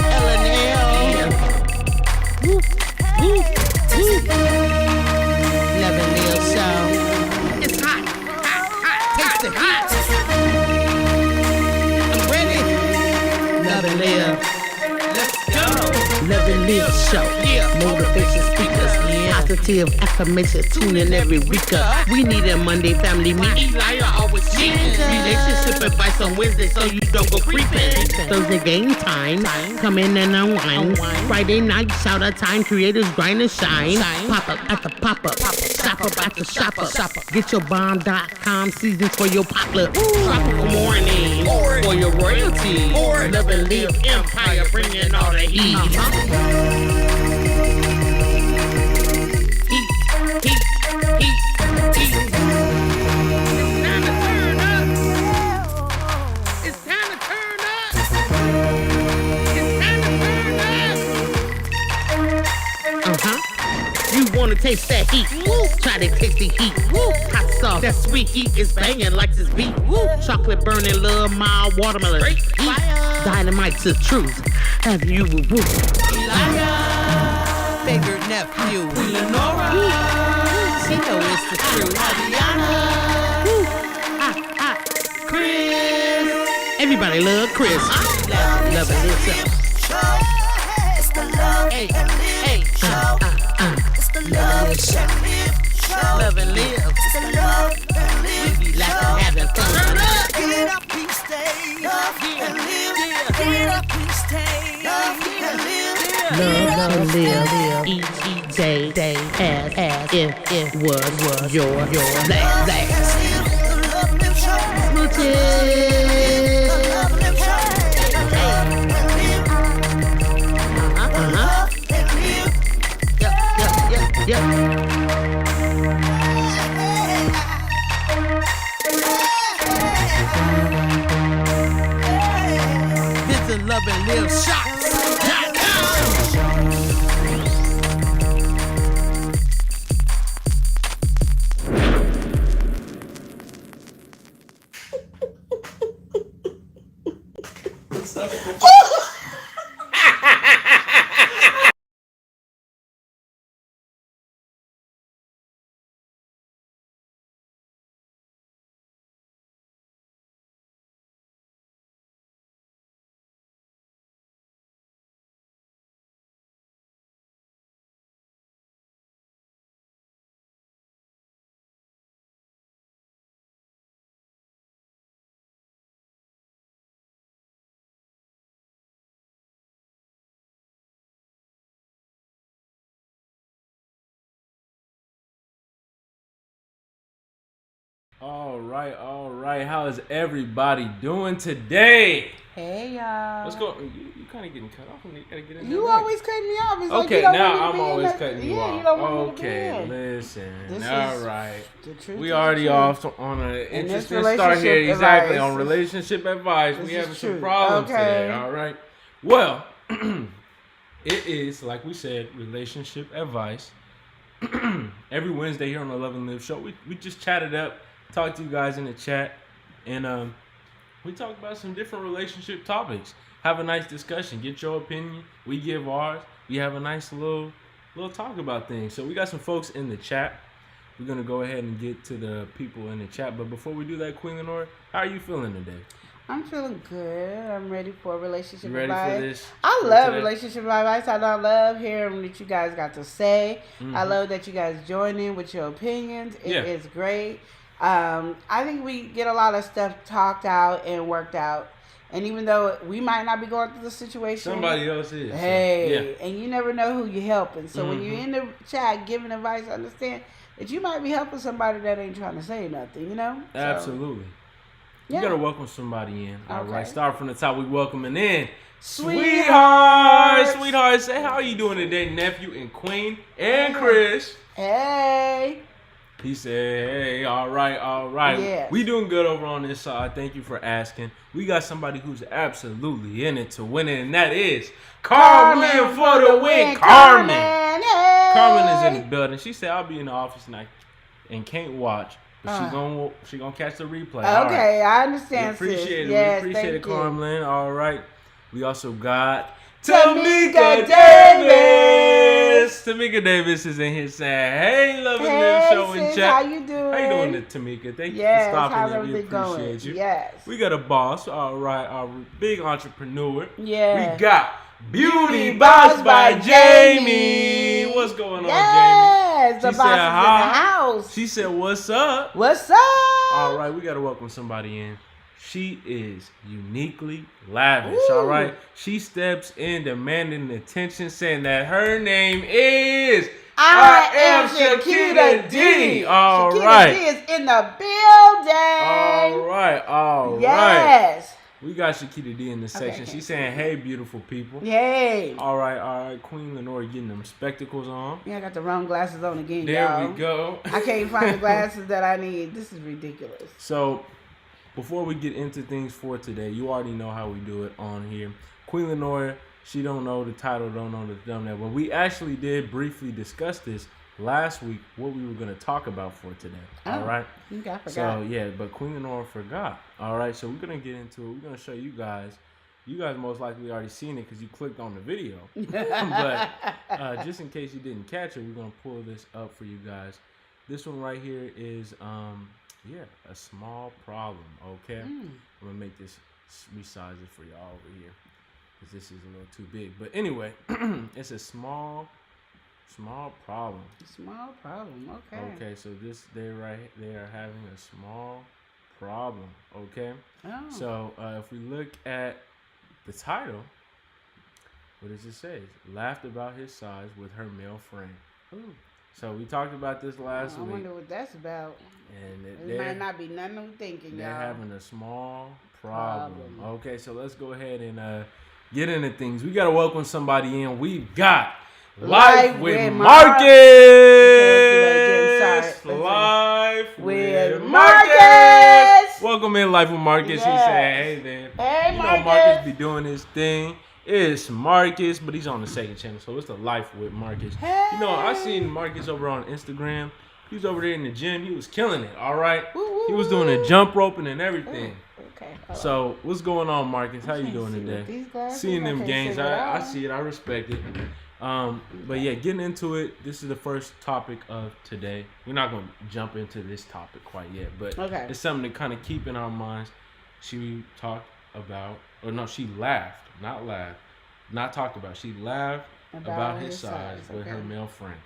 L&L. Woo, woo, woo. Loving Lil Show. It's hot, hot, hot. Taste the heat. I'm ready. Loving Lil. Let's go. Loving Lil Show. Motivation speakers. Positive affirmation. Tune in every week. We need a Monday family meeting. Always cheating. Relationship advice on Wednesday so you don't go creeping. Thursday game time. Come in and unwind. Friday night shout out time. Creators grind and shine. Pop up at the pop up. Shop up at the shop up. Get your bomb.com seasons for your potluck. Tropical morning for your royalty. Love and live empire bringing all the heat. Wanna taste that heat? Woo. Try to taste the heat. Woo. Hot sauce, that sweet heat is banging like this beat. Woo. Chocolate burning, love, mild watermelon. Heat. Dynamite's the truth. Have you woo? Figured nephew, Lenora. She know it's the truth. Chris. Everybody love Chris. Love it, listen. It's the love and live show. Love and live show. Love and live. It's the love and live. We be laughing, having fun. Get up, please stay. Love and live. Get up, please stay. Love and live. Love and live. Each day as if it was your last. The love and live show. Smooches. The love and live show. Love and live. Love and live. Yep. This is Love and Live Shots.com. All right. How is everybody doing today? Hey y'all. Let's go. You kind of getting cut off. You gotta get in there. You always cutting me off. It's Okay, like you don't now want me to I'm be in always the- cutting you yeah, off. You don't want me to be Okay, in. listen. This All is right. the truth We is already the off truth. on an And interesting this start here. relationship Exactly, advice on relationship advice. This We is having some true. problems Okay. today. All right. Well, it is, like we said, relationship advice. Every Wednesday here on the Love and Live show, we just chat it up, talk to you guys in the chat, and we talk about some different relationship topics. Have a nice discussion. Get your opinion. We give ours. We have a nice little talk about things. So we got some folks in the chat. We're gonna go ahead and get to the people in the chat. But before we do that, Queen Lenore, how are you feeling today? I'm feeling good. I'm ready for relationship You ready advice. for this? I for love today? relationship advice. I love hearing what you guys got to say. Mm-hmm. I love that you guys join in with your opinions. It Yeah. is great. I think we get a lot of stuff talked out and worked out. And even though we might not be going through the situation, Somebody else is. hey, So, yeah. and you never know who you're helping. So when you're Mhm. in the chat giving advice, understand that you might be helping somebody that ain't trying to say nothing, you know? So, Absolutely. yeah. You gotta welcome somebody in. All Okay. right, start from the top. We welcoming in Sweethearts. Sweethearts. Say how you doing today, nephew and Queen and Chris. Hey. He said, hey, all right. Yes. We doing good over on this side. Thank you for asking. We got somebody who's absolutely in it to win it, and that is Carmen for the win. Carmen. Hey. Carmen is in the building. She said, I'll be in the office tonight and can't watch, But she gonna catch the replay. Okay, I understand. We appreciate sis. it. Yes, We appreciate it, thank you. Carmelyn. All right. We also got Tamika Davis. Tamika Davis is in here saying, "Hey, Love and Live Hey, show and sis, chat. how you doing? How you doing, Tamika? Thank you Yes, for stopping how's in. We everything appreciate going? you. Yes. We got a boss. All right, our big entrepreneur. Yeah. We got Beauty Boss by Jamie. What's going on, Jamie? Yes, the She boss said is in hi. the house. She said, "What's up?" What's up? All right, we gotta welcome somebody in. She is uniquely lavish. Ooh. All right, she steps in, demanding attention, saying that her name is I am Shakita D. All Shakita right. D is in the building. All right. All right. Yes. We got Shakita D in the Okay, section. She's saying, "Hey, beautiful people." Yay. All right. Queen Lenore getting them spectacles on. Yeah, I got the wrong glasses on again, There y'all. we go. I can't find the glasses that I need. This is ridiculous. So, before we get into things for today, you already know how we do it on here. Queen Lenore, she don't know the title, don't know the thumbnail, but we actually did briefly discuss this last week, what we were going to talk about for today. All right? Okay, I forgot. So, yeah, but Queen Lenore forgot. All right, so we're going to get into it. We're going to show you guys. You guys most likely already seen it because you clicked on the video. But just in case you didn't catch it, we're going to pull this up for you guys. This one right here is, a small problem, okay? I'm going to make this, resize it for y'all over here because this is a little too big. But anyway, it's a small problem. Small problem, okay. Okay, so they are having a small problem, okay? Oh. So if we look at the title, what does it say? Laughed about his size with her male friend. Ooh. So we talked about this last I week. wonder what that's about. And It might not be nothing I'm thinking, they're y'all. having a small problem. Okay, so let's go ahead and get into things. We got to welcome somebody in. We got Life with Marcus. Life with Marcus. Welcome in, Life with Marcus. Yes. He said, "Hey there." Hey, you Marcus. know Marcus be doing his thing. It's Marcus, but he's on the second channel, so it's the Life with Marcus. Hey. You know, I seen Marcus over on Instagram. He was over there in the gym. He was killing it. All right, he was doing a jump roping and everything. Okay. So what's going on, Marcus? How you doing today? Seeing them games, I see it. I respect it. But yeah, getting into it. This is the first topic of today. We're not gonna jump into this topic quite yet, but it's something to kind of keep in our minds. She talked about, or no, she laughed, not talked about. She laughed about his size with her male friend.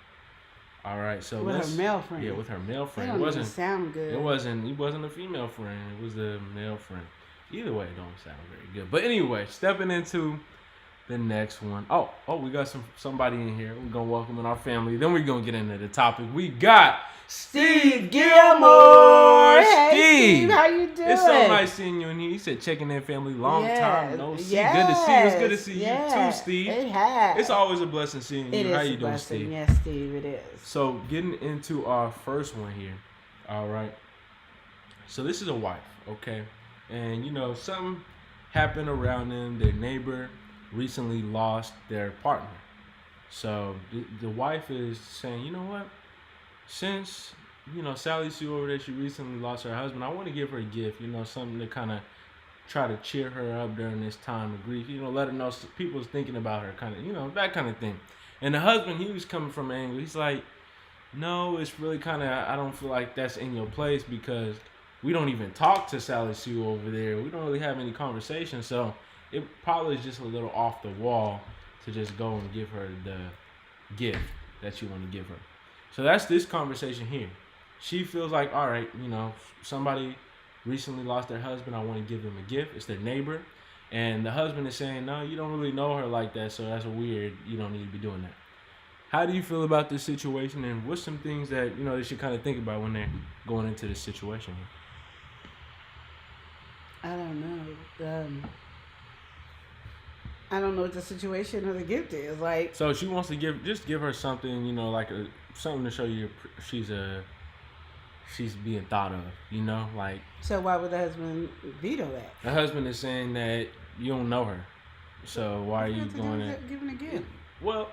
All right, so with her male friend. Yeah, with her male friend. It doesn't sound good. He wasn't a female friend. It was a male friend. Either way, it don't sound very good. But anyway, stepping into the next one. Oh, we got somebody in here. We're gonna welcome in our family. Then we're gonna get into the topic. We got Steve Gilmore. Hey, Steve, how you doing? It's so nice seeing you in here. He said checking in, family. Long time no see. Yes, Good to see you. It's good to see you too, Steve. It has. It's always a blessing seeing you. How you doing, Steve? Yes, Steve, it is. So getting into our first one here. All right. So this is a wife, okay? And you know, something happened around them. Their neighbor recently lost their partner. So the wife is saying, you know what? Since, you know, Sally Sue over there, she recently lost her husband, I want to give her a gift, you know, something to kind of try to cheer her up during this time of grief, you know, let her know people's thinking about her, kind of, you know, that kind of thing. And the husband, he was coming from an angle. He's like, no, it's really kind of, I don't feel like that's in your place because we don't even talk to Sally Sue over there. We don't really have any conversation. So it probably is just a little off the wall to just go and give her the gift that you want to give her. So that's this conversation here. She feels like, all right, you know, somebody recently lost their husband. I want to give them a gift. It's their neighbor. And the husband is saying, no, you don't really know her like that, so that's weird. You don't need to be doing that. How do you feel about this situation, and what's some things that, you know, they should kind of think about when they're going into this situation? I don't know. I don't know what the situation of the gift is. Like, so she wants to give her something, you know, like something to show you she's being thought of, you know, like. So why would the husband veto that? The husband is saying that you don't know her, so why are you going to giving a gift? Well,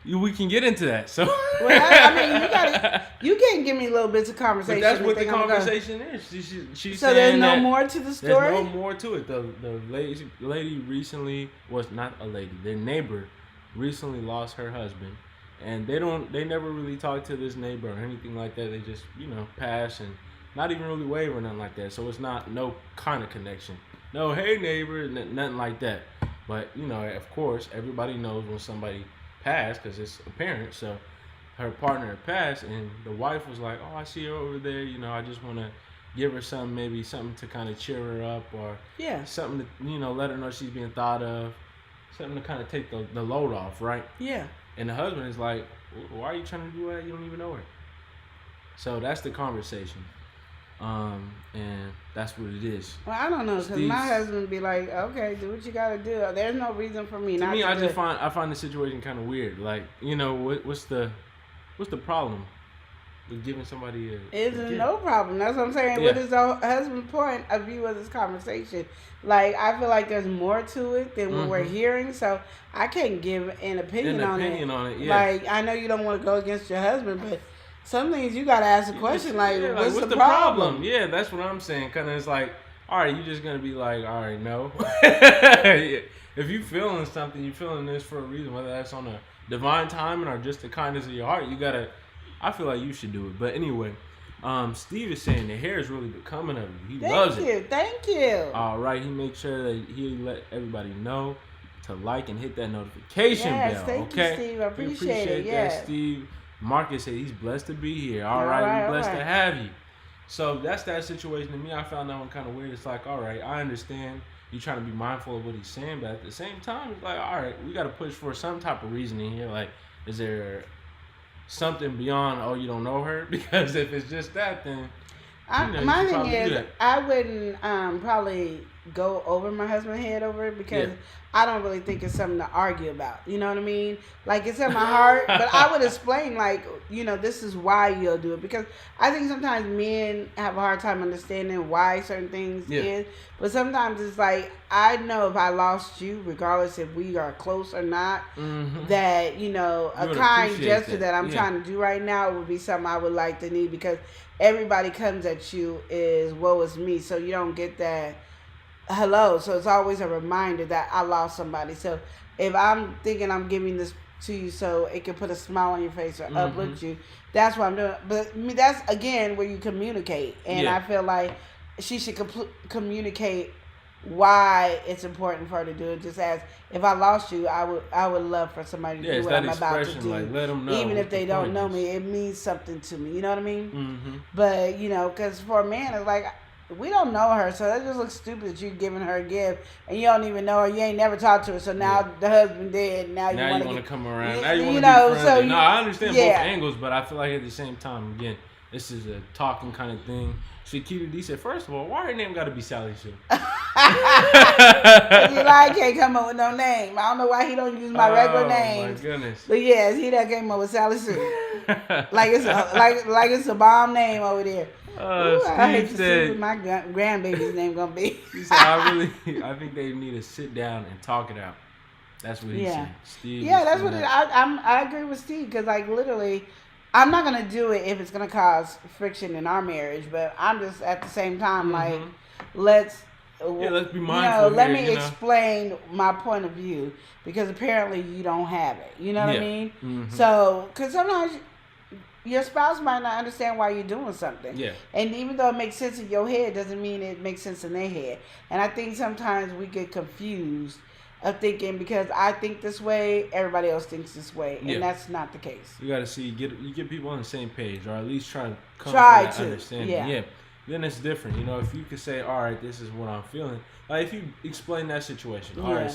we can get into that. So, Well, I mean, you can't give me little bits of conversation. but that's what the and think I'm gonna- conversation is. She's So there's saying no that more to the story. There's no more to it. The lady recently was not a lady. Their neighbor recently lost her husband, and they never really talked to this neighbor or anything like that. They just pass and not even really wave or nothing like that. So it's not no kind of connection. No, hey neighbor, nothing like that. But of course, everybody knows when somebody passed because it's apparent. So her partner had passed, and the wife was like, "Oh, I see her over there. I just want to give her maybe something to kind of cheer her up, or something to let her know she's being thought of, something to kind of take the load off, right?" Yeah. And the husband is like, "Why are you trying to do that? You don't even know her." So that's the conversation. And that's what it is. Well, I don't know, because my husband be like, "Okay, do what you gotta do. There's no reason for me not to." To me, I find the situation kind of weird. Like, what's the problem with giving somebody It's a gift? no problem. That's what I'm saying. Yeah. What is the husband's point of view of this conversation? Like, I feel like there's more to it than what we're hearing, so I can't give an opinion on it. Yeah. Like, I know you don't want to go against your husband, but some things you gotta ask a question. Like, what's the problem? Yeah, that's what I'm saying. Kind of, it's like, all right, you're just gonna be like, all right, no. If you feeling something, you feeling this for a reason, whether that's on a divine timing or just the kindness of your heart. You gotta. I feel like you should do it. But anyway, Steve is saying the hair is really becoming of you. He loves it. Thank you. All right, he makes sure that he let everybody know to like and hit that notification bell. Thank Okay, you, Steve. I appreciate it. that, Steve. Marcus said he's blessed to be here. All right, we're blessed to have you. So that's that situation. To me, I found that one kind of weird. It's like, all right, I understand you're trying to be mindful of what he's saying, but at the same time, it's like, all right, we got to push for some type of reasoning here. Like, is there something beyond, oh, you don't know her? Because if it's just that, then my thing is, I wouldn't probably go over my husband's head over it because I don't really think it's something to argue about. You know what I mean? Like, it's in my heart, but I would explain, like, this is why you'll do it. Because I think sometimes men have a hard time understanding why certain things is. But sometimes it's like, I know if I lost you, regardless if we are close or not, that, a kind gesture that I'm trying to do right now would be something I would like to need, because everybody comes at you is, woe is me. So you don't get that hello. So it's always a reminder that I lost somebody. So if I'm thinking I'm giving this to you so it can put a smile on your face or uplift you, that's what I'm doing. But that's, again, where you communicate. And I feel like she should communicate why it's important for her to do it. Just as, if I lost you, I would love for somebody to do what I'm about to do. Like, let them know. Even if they don't know me, it means something to me. You know what I mean? But, because for a man, it's like, we don't know her, so that just looks stupid that you're giving her a gift and you don't even know her. You ain't never talked to her, so now the husband dead. Now you want to come around. Now you want to be friendly. So no, I understand both angles, but I feel like at the same time, again, this is a talking kind of thing. Shakita D said, first of all, why her name got to be Sally Sue? Eli can't come up with no name. I don't know why he don't use my regular name. Oh my goodness! But yes, he done came up with Sally Sue. like it's a bomb name over there. I hate to see what my grandbaby's name gonna be. He said, I think they need to sit down and talk it out. That's what he said. Steve. Yeah, that's what I agree with Steve, because, like, literally, I'm not gonna do it if it's gonna cause friction in our marriage. But I'm just at the same time like, let's be mindful. Let me explain my point of view, because apparently you don't have it. You know what I mean? So, because sometimes your spouse might not understand why you're doing something. Yeah. And even though it makes sense in your head, doesn't mean it makes sense in their head. And I think sometimes we get confused of thinking, because I think this way, everybody else thinks this way. And that's not the case. You got to see, you get people on the same page, or at least try to come to that understanding. Yeah. Then it's different. If you could say, all right, this is what I'm feeling. Like, if you explain that situation, all right,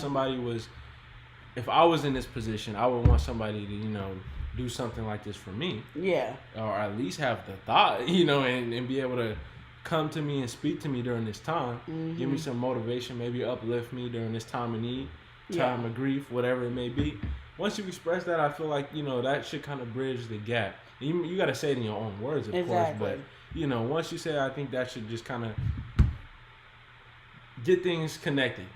if I was in this position, I would want somebody to, do something like this for me. Yeah. Or at least have the thought, and be able to come to me and speak to me during this time. Give me some motivation, maybe uplift me during this time of need, time of grief, whatever it may be. Once you express that, I feel like, that should kind of bridge the gap. You got to say it in your own words, of course, but, once you say it, I think that should just kind of get things connected,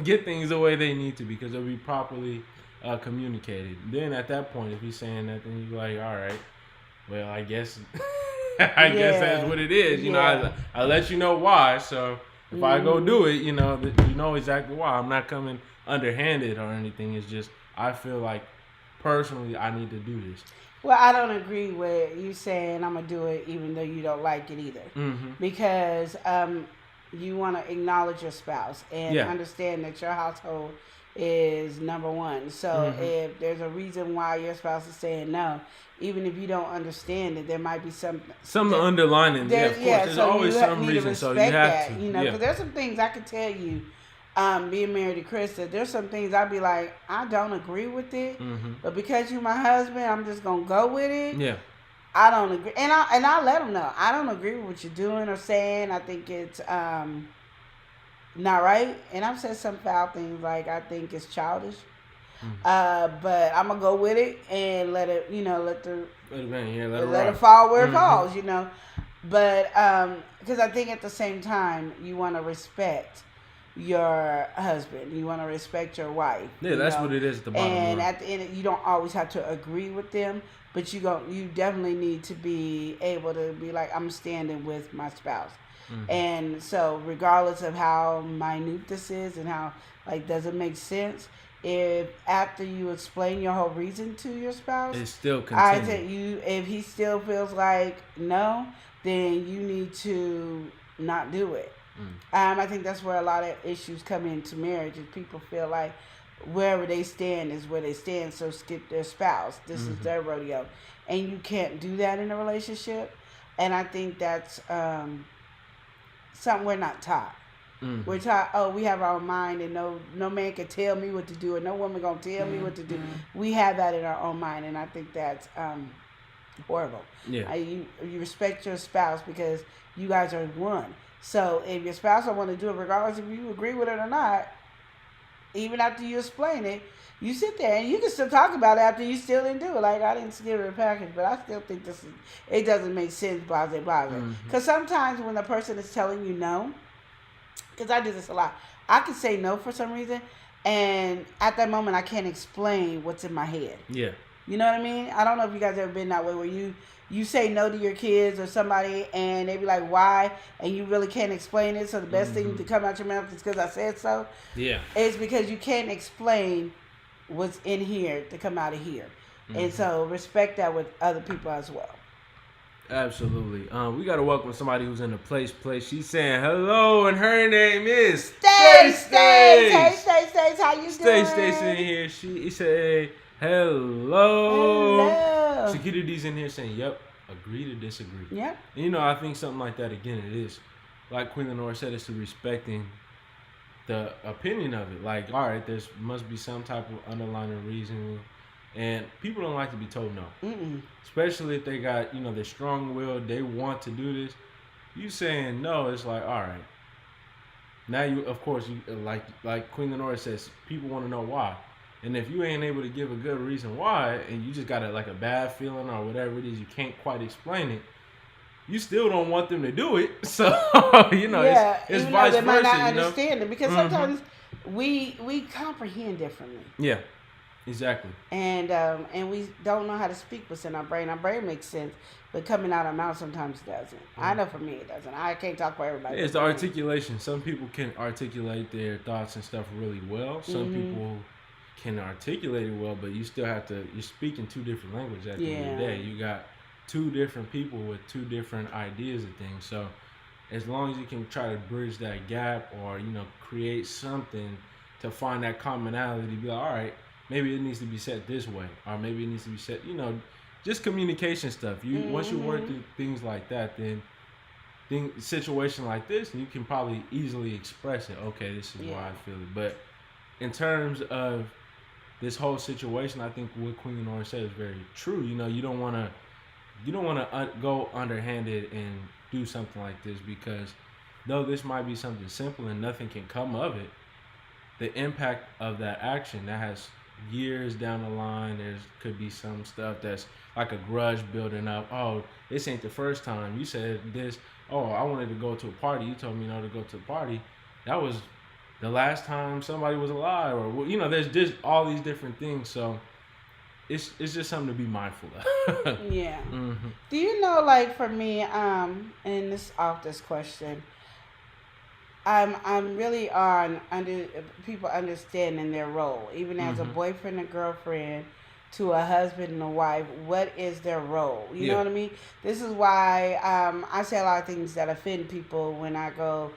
get things the way they need to, because it'll be properly communicated. Then at that point, if he's saying that, then you're like, all right, well, I guess I guess that's what it is. You know, I let you know why. So if I go do it, you know exactly why. I'm not coming underhanded or anything. It's just I feel like personally I need to do this. Well, I don't agree with you saying I'm gonna do it even though you don't like it either, because you want to acknowledge your spouse and understand that your household is number one. So if there's a reason why your spouse is saying no, even if you don't understand it, there might be some underlining. Yeah, of course. There's so always some reason. So you have that, to. You know, because there's some things I could tell you. Being married to Chris, that there's some things I'd be like, I don't agree with it, but because you're my husband, I'm just gonna go with it. Yeah. I don't agree, and I let them know I don't agree with what you're doing or saying. I think it's not right, and I've said some foul things like I think it's childish, but I'm gonna go with it and let it, let it fall where it falls, But because I think at the same time you want to respect your husband, you want to respect your wife. Yeah, that's what it is at the bottom line. And at the end, you don't always have to agree with them, but you definitely need to be able to be like, I'm standing with my spouse. And so regardless of how minute this is and how does it make sense, if after you explain your whole reason to your spouse, it's still continuing. I think if he still feels like no, then you need to not do it. I think that's where a lot of issues come into marriage, is people feel like wherever they stand is where they stand, so skip their spouse. This is their rodeo. And you can't do that in a relationship. And I think that's something we're not taught. We're taught, we have our own mind, and no man can tell me what to do, and no woman gonna tell me what to do. We have that in our own mind, and I think that's horrible. Yeah. You respect your spouse because you guys are one. So if your spouse don't want to do it, regardless if you agree with it or not, even after you explain it, you sit there and you can still talk about it after you still didn't do it. Like, I didn't give it a package, but I still think it doesn't make sense, blah. Because sometimes when the person is telling you no, because I do this a lot, I can say no for some reason, and at that moment I can't explain what's in my head. Yeah. You know what I mean? I don't know if you guys ever been that way where you say no to your kids or somebody and they be like, why? And you really can't explain it. So the best thing to come out your mouth is because I said so. Yeah. It's because you can't explain what's in here to come out of here. And so respect that with other people as well. Absolutely. We got to welcome somebody who's in the place. She's saying hello, and her name is Stace. Hey, Stace. How you doing? Stace in here. She said, hello. Security's in here saying, yep, agree to disagree. Yeah. And I think something like that, again, it is, like Queen Lenore said, it's to respecting the opinion of it. Like, all right, there must be some type of underlying reason. And people don't like to be told no. Especially if they got, they're strong-willed, they want to do this. You saying no, it's like, all right. Now you, of course, you like Queen Lenore says, people want to know why. And if you ain't able to give a good reason why, and you just got a bad feeling or whatever it is, you can't quite explain it, you still don't want them to do it. So, it's vice versa. They might not understand it, because sometimes we comprehend differently. Yeah, exactly. And we don't know how to speak what's in our brain. Our brain makes sense, but coming out our mouth sometimes doesn't. I know for me it doesn't. I can't talk for everybody. Yeah, it's the articulation. Some people can articulate their thoughts and stuff really well. Some people can articulate it well, but you still have to, you're speaking two different languages at the end of the day. You got two different people with two different ideas of things. So as long as you can try to bridge that gap, or create something to find that commonality, be like, all right, maybe it needs to be said this way, or maybe it needs to be said, just communication stuff. Once you work through things like that, then situation like this, you can probably easily express it. Okay, this is why I feel it. But in terms of this whole situation, I think what Queen Lenore said is very true. You don't want to go underhanded and do something like this, because though this might be something simple and nothing can come of it, the impact of that action that has years down the line, could be some stuff that's like a grudge building up. Oh, this ain't the first time you said this. Oh, I wanted to go to a party, you told me no to go to a party. That was the last time somebody was alive, or you know, there's just all these different things. So it's just something to be mindful of. Yeah. Do you know, like for me, and this off this question, I'm really on people understanding their role, even as a boyfriend and girlfriend to a husband and a wife. What is their role? You know what I mean? This is why I say a lot of things that offend people when I go.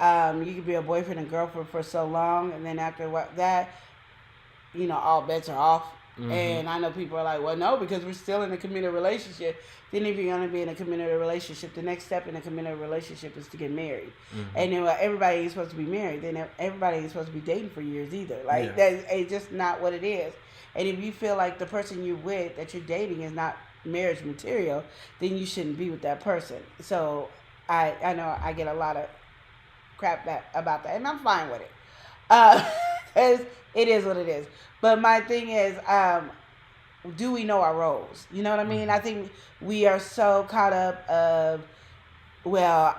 You could be a boyfriend and girlfriend for so long, and then after that, you know, all bets are off. And I know people are like, well, no, because we're still in a committed relationship. Then if you're going to be in a committed relationship, the next step in a committed relationship is to get married. And then everybody ain't supposed to be married. Then everybody ain't supposed to be dating for years either. Like, it's just not what it is. And if you feel like the person you're with, that you're dating, is not marriage material, then you shouldn't be with that person. So I know I get a lot of crap about that, and I'm fine with it. Because it is what it is. But my thing is, do we know our roles? You know what I mean? I think we are so caught up of, well,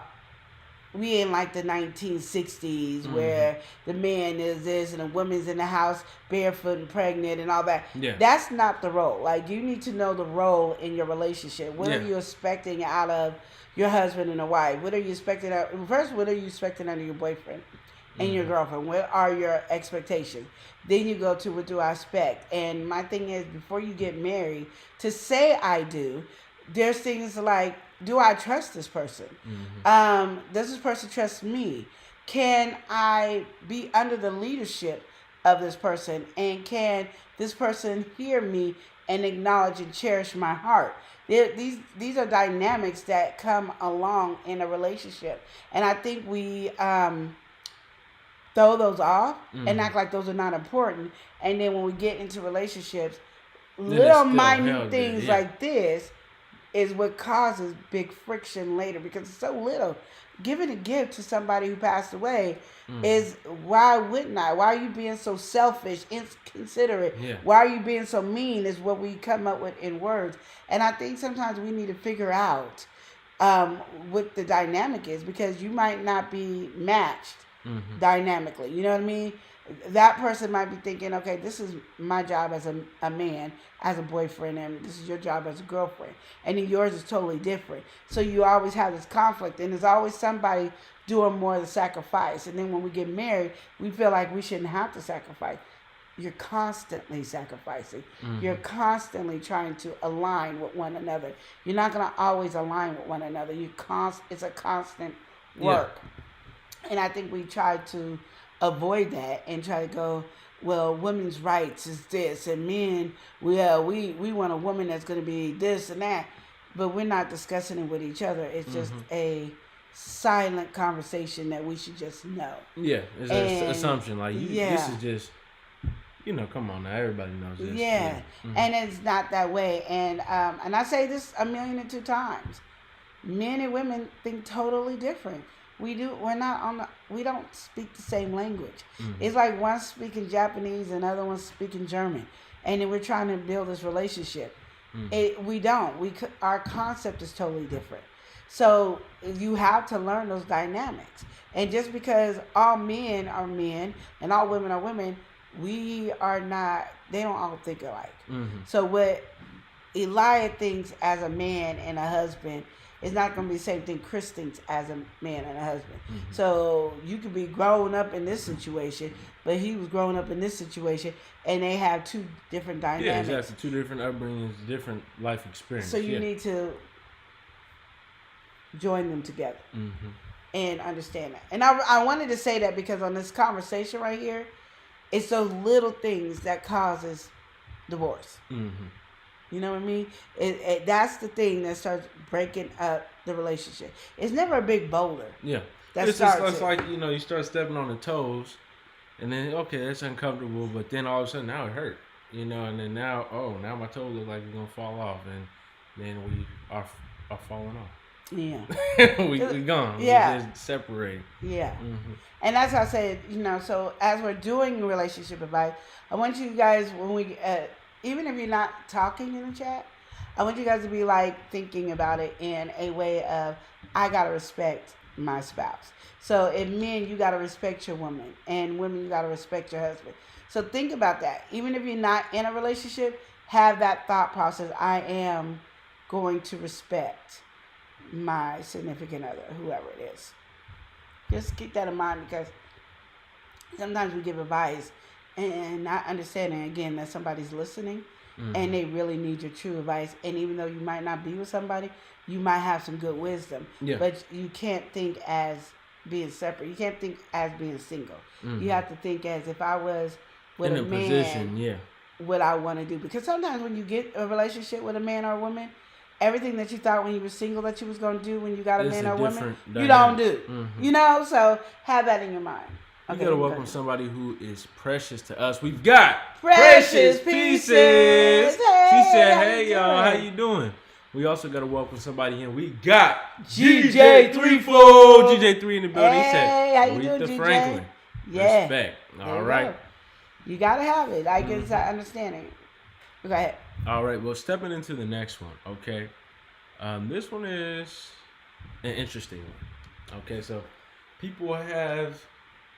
we in like the 1960s where the man is this and the woman's in the house barefoot and pregnant and all that. Yeah. That's not the role. Like, you need to know the role in your relationship. What are you expecting out of your husband and a wife? What are you expecting first, what are you expecting out of your boyfriend and your girlfriend? What are your expectations? Then you go to, what do I expect? And my thing is, before you get married, to say I do, there's things like, do I trust this person? Does this person trust me? Can I be under the leadership of this person? And can this person hear me and acknowledge and cherish my heart? These are dynamics that come along in a relationship. And I think we throw those off and act like those are not important. And then when we get into relationships, little minute things like this is what causes big friction later, because it's so little. Giving a gift to somebody who passed away is, why wouldn't I? Why are you being so selfish, inconsiderate? Why are you being so mean, is what we come up with in words. And I think sometimes we need to figure out what the dynamic is, because you might not be matched dynamically. You know what I mean? That person might be thinking, okay, this is my job as a man, as a boyfriend, and this is your job as a girlfriend. And then yours is totally different. So you always have this conflict, and there's always somebody doing more of the sacrifice. And then when we get married, we feel like we shouldn't have to sacrifice. You're constantly sacrificing. You're constantly trying to align with one another. You're not going to always align with one another. It's a constant work. And I think we try to avoid that and try to go, well, women's rights is this, and men, we want a woman that's going to be this and that, but we're not discussing it with each other. It's just a silent conversation that we should just know. Yeah, it's an assumption. Like, this is just, come on now, everybody knows this. Yeah, and it's not that way. And I say this 1,002 times. Men and women think totally different. We don't speak the same language. It's like one speaking Japanese and the other one speaking German, and then we're trying to build this relationship. We don't. Our concept is totally different. So you have to learn those dynamics. And just because all men are men and all women are women, we are not. They don't all think alike. So what Elijah thinks as a man and a husband, it's not going to be the same thing Chris thinks as a man and a husband. So you could be growing up in this situation, but he was growing up in this situation, and they have two different dynamics. Yeah, exactly. Two different upbringings, different life experiences. So you need to join them together and understand that. And I wanted to say that because on this conversation right here, it's those little things that causes divorce. You know what I mean? That's the thing that starts breaking up the relationship. It's never a big boulder. Yeah. It's like, you start stepping on the toes, and then, okay, that's uncomfortable, but then all of a sudden, now it hurt. And then now my toe looks like it's going to fall off, and then we are falling off. Yeah. we gone. Yeah. We just separate. Yeah. And that's how I said, so as we're doing relationship advice, I want you guys, when we... even if you're not talking in the chat, I want you guys to be like thinking about it in a way of, I gotta respect my spouse. So if men, you gotta respect your woman, and women, you gotta respect your husband. So think about that. Even if you're not in a relationship, have that thought process. I am going to respect my significant other, whoever it is. Just keep that in mind, because sometimes we give advice and not understanding, again, that somebody's listening and they really need your true advice. And even though you might not be with somebody, you might have some good wisdom. Yeah. But you can't think as being separate. You can't think as being single. You have to think as, if I was with a man, position, what I want to do. Because sometimes when you get a relationship with a man or a woman, everything that you thought when you were single that you was going to do when you got a man or a woman, you don't do. You know? So have that in your mind. Okay, you got to welcome somebody who is precious to us. We've got Precious Pieces. Hey, she said, hey, y'all, how you doing? We also got to welcome somebody in. We got GJ3 GJ3 in the building. He said, how you doing, GJ? Franklin. Yeah. Respect. All right. You got to have it. I get that understanding. Go ahead. All right. Well, stepping into the next one, okay? This one is an interesting one. Okay, so people have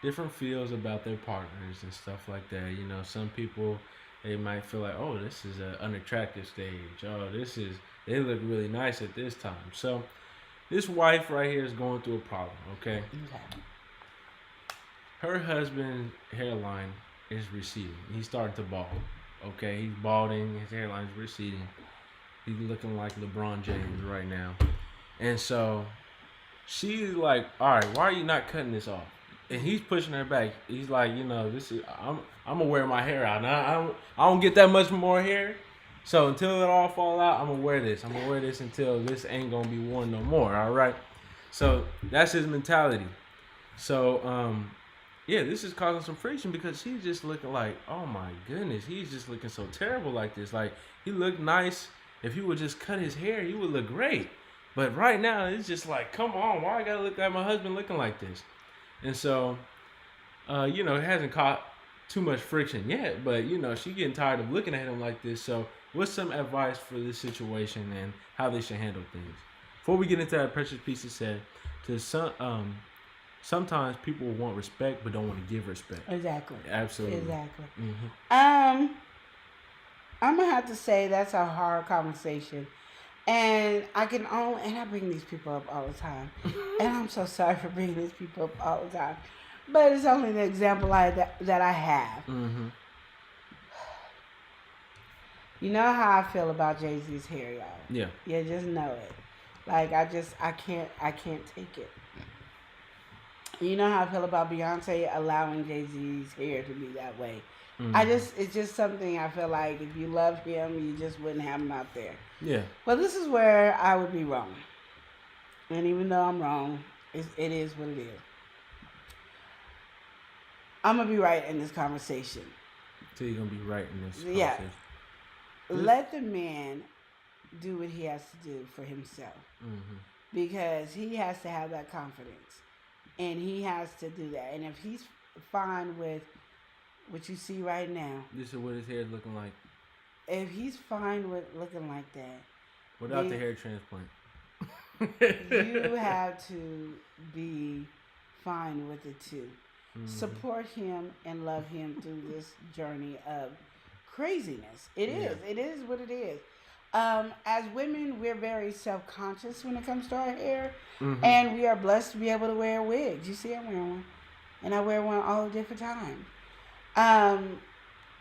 different feels about their partners and stuff like that. You know, some people, they might feel like, oh, this is an unattractive stage. Oh, they look really nice at this time. So this wife right here is going through a problem, okay? Her husband's hairline is receding. He's starting to bald, okay? He's balding. His hairline's receding. He's looking like LeBron James right now. And so she's like, all right, why are you not cutting this off? And he's pushing her back. He's like, you know, I'm gonna wear my hair out. Now I don't get that much more hair. So until it all fall out, I'm gonna wear this. I'm gonna wear this until this ain't gonna be worn no more. All right. So that's his mentality. So this is causing some friction, because she's just looking like, oh my goodness, he's just looking so terrible like this. Like, he looked nice. If he would just cut his hair, he would look great. But right now, it's just like, come on, why I gotta look at my husband looking like this? And so, it hasn't caught too much friction yet, but, she's getting tired of looking at him like this. So what's some advice for this situation and how they should handle things? Before we get into that, Precious Pieces said, sometimes people want respect but don't want to give respect. Exactly. Absolutely. Exactly. I'm going to have to say that's a hard conversation. And I bring these people up all the time. And I'm so sorry for bringing these people up all the time. But it's only the example that I have. Mm-hmm. You know how I feel about Jay-Z's hair, y'all. Yeah. Yeah, just know it. Like, I can't take it. You know how I feel about Beyonce allowing Jay-Z's hair to be that way. Mm-hmm. It's just something I feel like if you love him, you just wouldn't have him out there. Yeah. Well, this is where I would be wrong. And even though I'm wrong, it is what it is. I'm going to be right in this conversation. So you're going to be right in this conversation? Yeah. Let the man do what he has to do for himself. Mm-hmm. Because he has to have that confidence. And he has to do that. And if he's fine with what you see right now. This is what his hair is looking like. If he's fine with looking like that. Without the hair transplant. You have to be fine with it too. Mm-hmm. Support him and love him through this journey of craziness. It is what it is. As women, we're very self-conscious when it comes to our hair. Mm-hmm. And we are blessed to be able to wear wigs. You see, I'm wearing one. And I wear one all different times.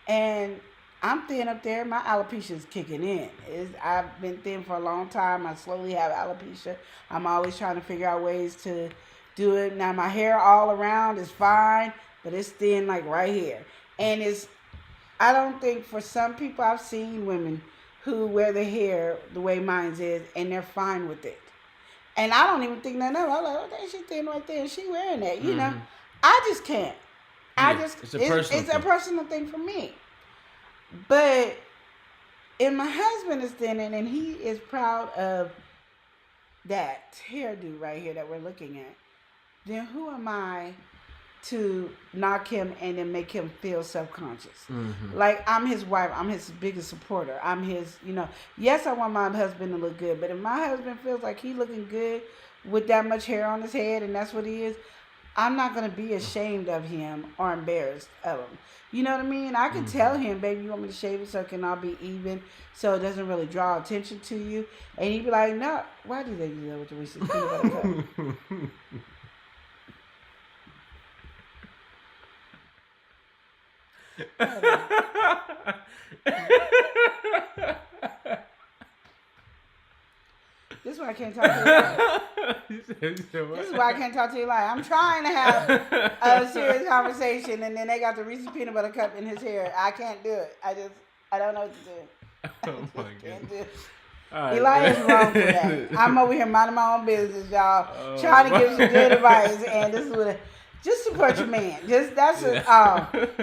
And I'm thin up there. My alopecia is kicking in. I've been thin for a long time. I slowly have alopecia. I'm always trying to figure out ways to do it. Now, my hair all around is fine, but it's thin like right here. And I don't think, for some people, I've seen women who wear their hair the way mine is, and they're fine with it. And I don't even think nothing of it. I'm like, okay, she's thin right there, and she wearing that, you know. I just can't. It's a personal thing for me. But if my husband is thin and he is proud of that hairdo right here that we're looking at, then who am I to knock him and then make him feel self-conscious. Mm-hmm. Like, I'm his wife. I'm his biggest supporter. I'm his, yes, I want my husband to look good. But if my husband feels like he looking good with that much hair on his head and that's what he is, I'm not going to be ashamed of him or embarrassed of him. You know what I mean? I can tell him, baby, you want me to shave it so it can all be even so it doesn't really draw attention to you. And he'd be like, no, why do they do that with the Reese's peanut butter cup? This is why I can't talk to you. This is why I can't talk to you like I'm trying to have a serious conversation, and then they got the Reese's peanut butter cup in his hair. I can't do it. I don't know what to do. Oh my God. Right. Eli is wrong for that. I'm over here minding my own business, y'all, trying to give some good advice, and this is what. Just support your man.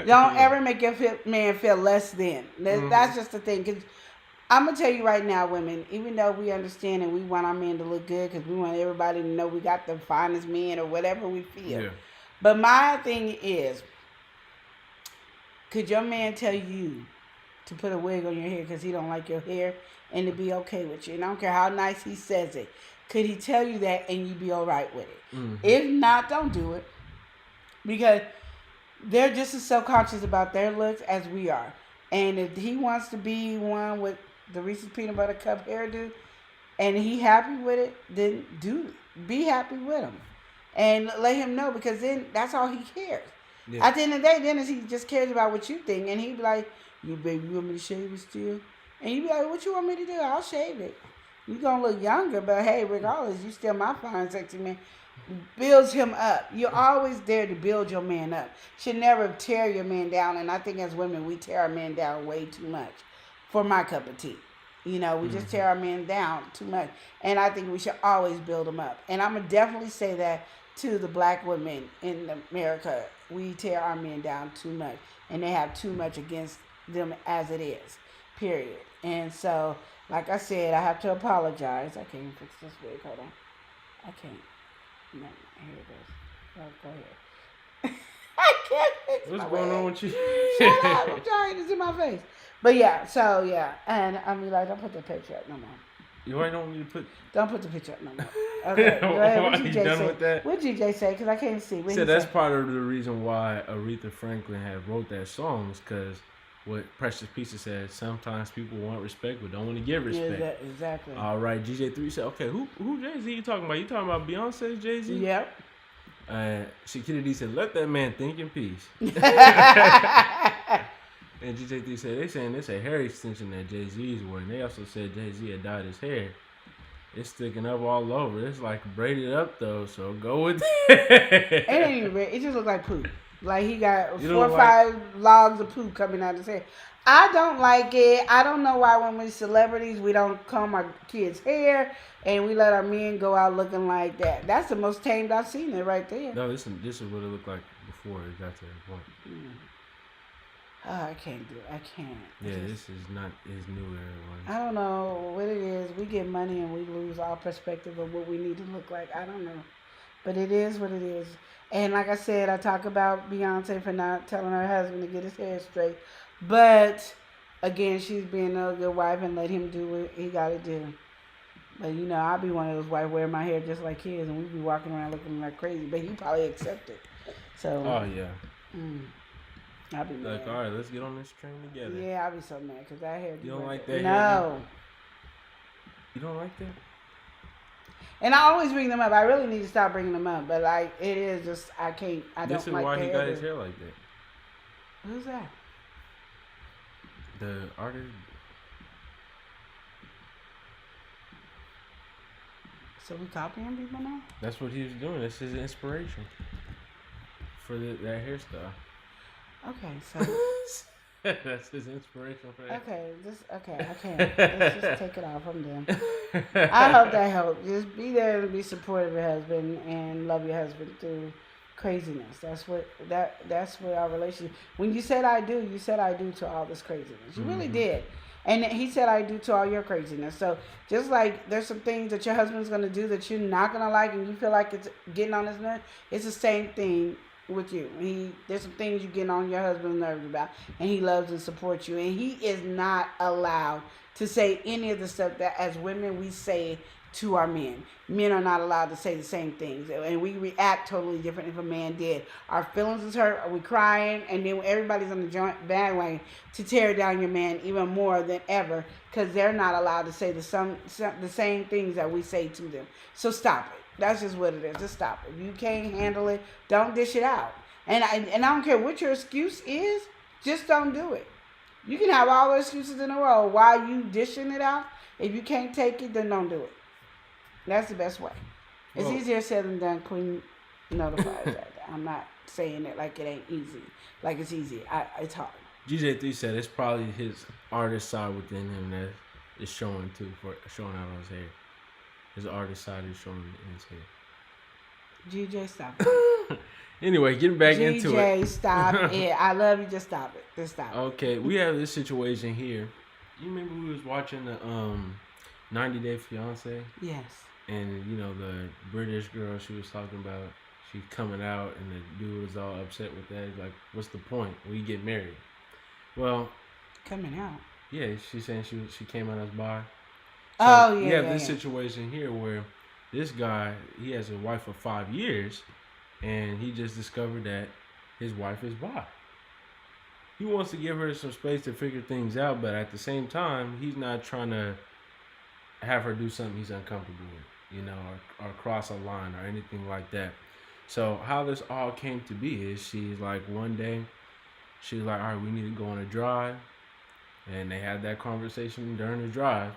Don't ever make your man feel less than. That's just the thing. Cause I'm gonna tell you right now, women. Even though we understand and we want our men to look good, because we want everybody to know we got the finest men or whatever we feel. Yeah. But my thing is, could your man tell you to put a wig on your hair because he don't like your hair and to be okay with you? And I don't care how nice he says it. Could he tell you that and you be all right with it? Mm-hmm. If not, don't do it. Because they're just as self-conscious about their looks as we are. And if he wants to be one with the Reese's Peanut Butter Cup hairdo and he happy with it, then be happy with him. And let him know, because then that's all he cares. Yeah. At the end of the day, then he just cares about what you think. And he'd be like, you baby, you want me to shave it still? And you'd be like, what you want me to do? I'll shave it. You're going to look younger, but hey, regardless, you still my fine, sexy man. Builds him up. You're always there to build your man up. Should never tear your man down. And I think as women, we tear our men down way too much for my cup of tea. We just tear our men down too much. And I think we should always build them up. And I'm going to definitely say that to the black women in America. We tear our men down too much. And they have too much against them as it is. Period. And so, like I said, I have to apologize. I can't even fix this wig. Hold on. I can't. No, here it goes. Oh, go ahead. I can't fix What's going on with you? Shut up. I'm trying to see my face. But yeah, so yeah. And I mean, like, don't put the picture up no more. You already don't need to put... Don't put the picture up no more. Okay, go ahead. What GJ done say? With that? What GJ say? Because I can't see. So that's part of the reason why Aretha Franklin had wrote that song, is because what Precious Pieces said, sometimes people want respect but don't want to give respect. Yeah, exactly. All right, GJ3 said, okay, who Jay-Z you talking about? You talking about Beyonce's Jay-Z? Yep. Shakira D said, let that man think in peace. And GJ3 said, they saying it's a hair extension that Jay-Z is wearing. They also said Jay-Z had dyed his hair. It's sticking up all over. It's like braided up though, so go with it. It ain't even red. It just looks like poop. Like he got 4 or 5 logs of poop coming out his hair. I don't like it. I don't know why when we're celebrities we don't comb our kids' hair and we let our men go out looking like that. That's the most tamed I've seen it right there. No, this is what it looked like before it got to that point. Oh, I can't do it. I can't. Yeah, this is not his new era one. I don't know what it is. We get money and we lose our perspective of what we need to look like. I don't know. But it is what it is. And like I said, I talk about Beyonce for not telling her husband to get his hair straight. But, again, she's being a good wife and let him do what he got to do. But, I'll be one of those wives wearing my hair just like his and we be walking around looking like crazy. But he probably accept it. So. Oh, yeah. I'll be mad. Like, all right, let's get on this train together. Yeah, I'll be so mad because that hair. You don't like that? No. You don't like that? And I always bring them up. I really need to stop bringing them up. But, like, it is just, I can't, I don't like This is why he got his hair like that. Who's that? The artist. So we copying people now? That's what he was doing. That's his inspiration for that hairstyle. Okay, so that's his inspiration for that. Okay, I can't. Let's just take it off. I'm done. I hope that helped. Just be there and be supportive of your husband and love your husband through craziness. That's what our relationship. When you said I do, you said I do to all this craziness. You really did. And he said I do to all your craziness. So just like there's some things that your husband's gonna do that you're not gonna like and you feel like it's getting on his nerves, it's the same thing with you. There's some things you get on your husband's nerves about, and he loves and supports you. And he is not allowed to say any of the stuff that as women we say to our men. Men are not allowed to say the same things, and we react totally different if a man did. Our feelings is hurt, are we crying, and then everybody's on the joint bandwagon to tear down your man even more than ever because they're not allowed to say the same things that we say to them. So stop it. That's just what it is. Just stop it. If you can't handle it, don't dish it out. And I don't care what your excuse is, just don't do it. You can have all the excuses in the world while you dishing it out. If you can't take it, then don't do it. That's the best way. It's easier said than done. Queen notifies that. I'm not saying it like it ain't easy. Like it's easy. It's hard. GJ3 said it's probably his artist side within him that is showing too, for showing out on his hair. His artist side is showing in his hair. GJ, stop it. Anyway, getting back into it. GJ, stop it. I love you. Just stop it. Just stop it. Okay, we have this situation here. You remember we was watching the 90 Day Fiance? Yes. And, you know, the British girl she was talking about, she's coming out, and the dude was all upset with that. He's like, what's the point? We get married. Well. Coming out? Yeah, she's saying she came out as bi. So we have this situation here where this guy, he has a wife of 5 years, and he just discovered that his wife is bi. He wants to give her some space to figure things out, but at the same time, he's not trying to have her do something he's uncomfortable with, you know, or cross a line or anything like that. So how this all came to be is she's like, one day, she's like, all right, we need to go on a drive. And they had that conversation during the drive.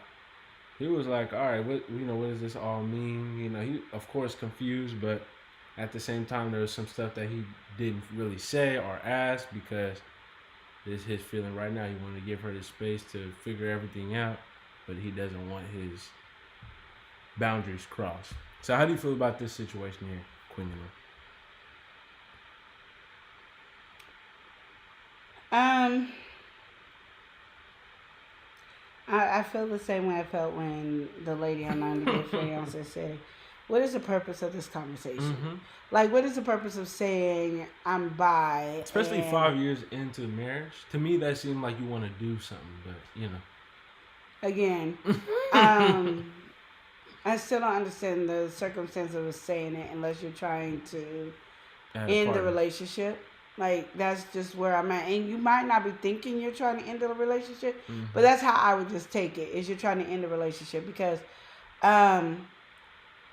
He was like, all right, what does this all mean? You know, he, of course, confused, but at the same time, there was some stuff that he didn't really say or ask because it's his feeling right now. He wanted to give her the space to figure everything out, but he doesn't want his boundaries crossed. So how do you feel about this situation here, Queen? I feel the same way I felt when the lady on 90 Day Fiance said, what is the purpose of this conversation? Mm-hmm. Like, what is the purpose of saying I'm bi? Especially 5 years into marriage. To me, that seemed like you want to do something, but, you know. Again, I still don't understand the circumstances of saying it unless you're trying to end the relationship. Like, that's just where I'm at. And you might not be thinking you're trying to end the relationship, but that's how I would just take it, is you're trying to end the relationship. Because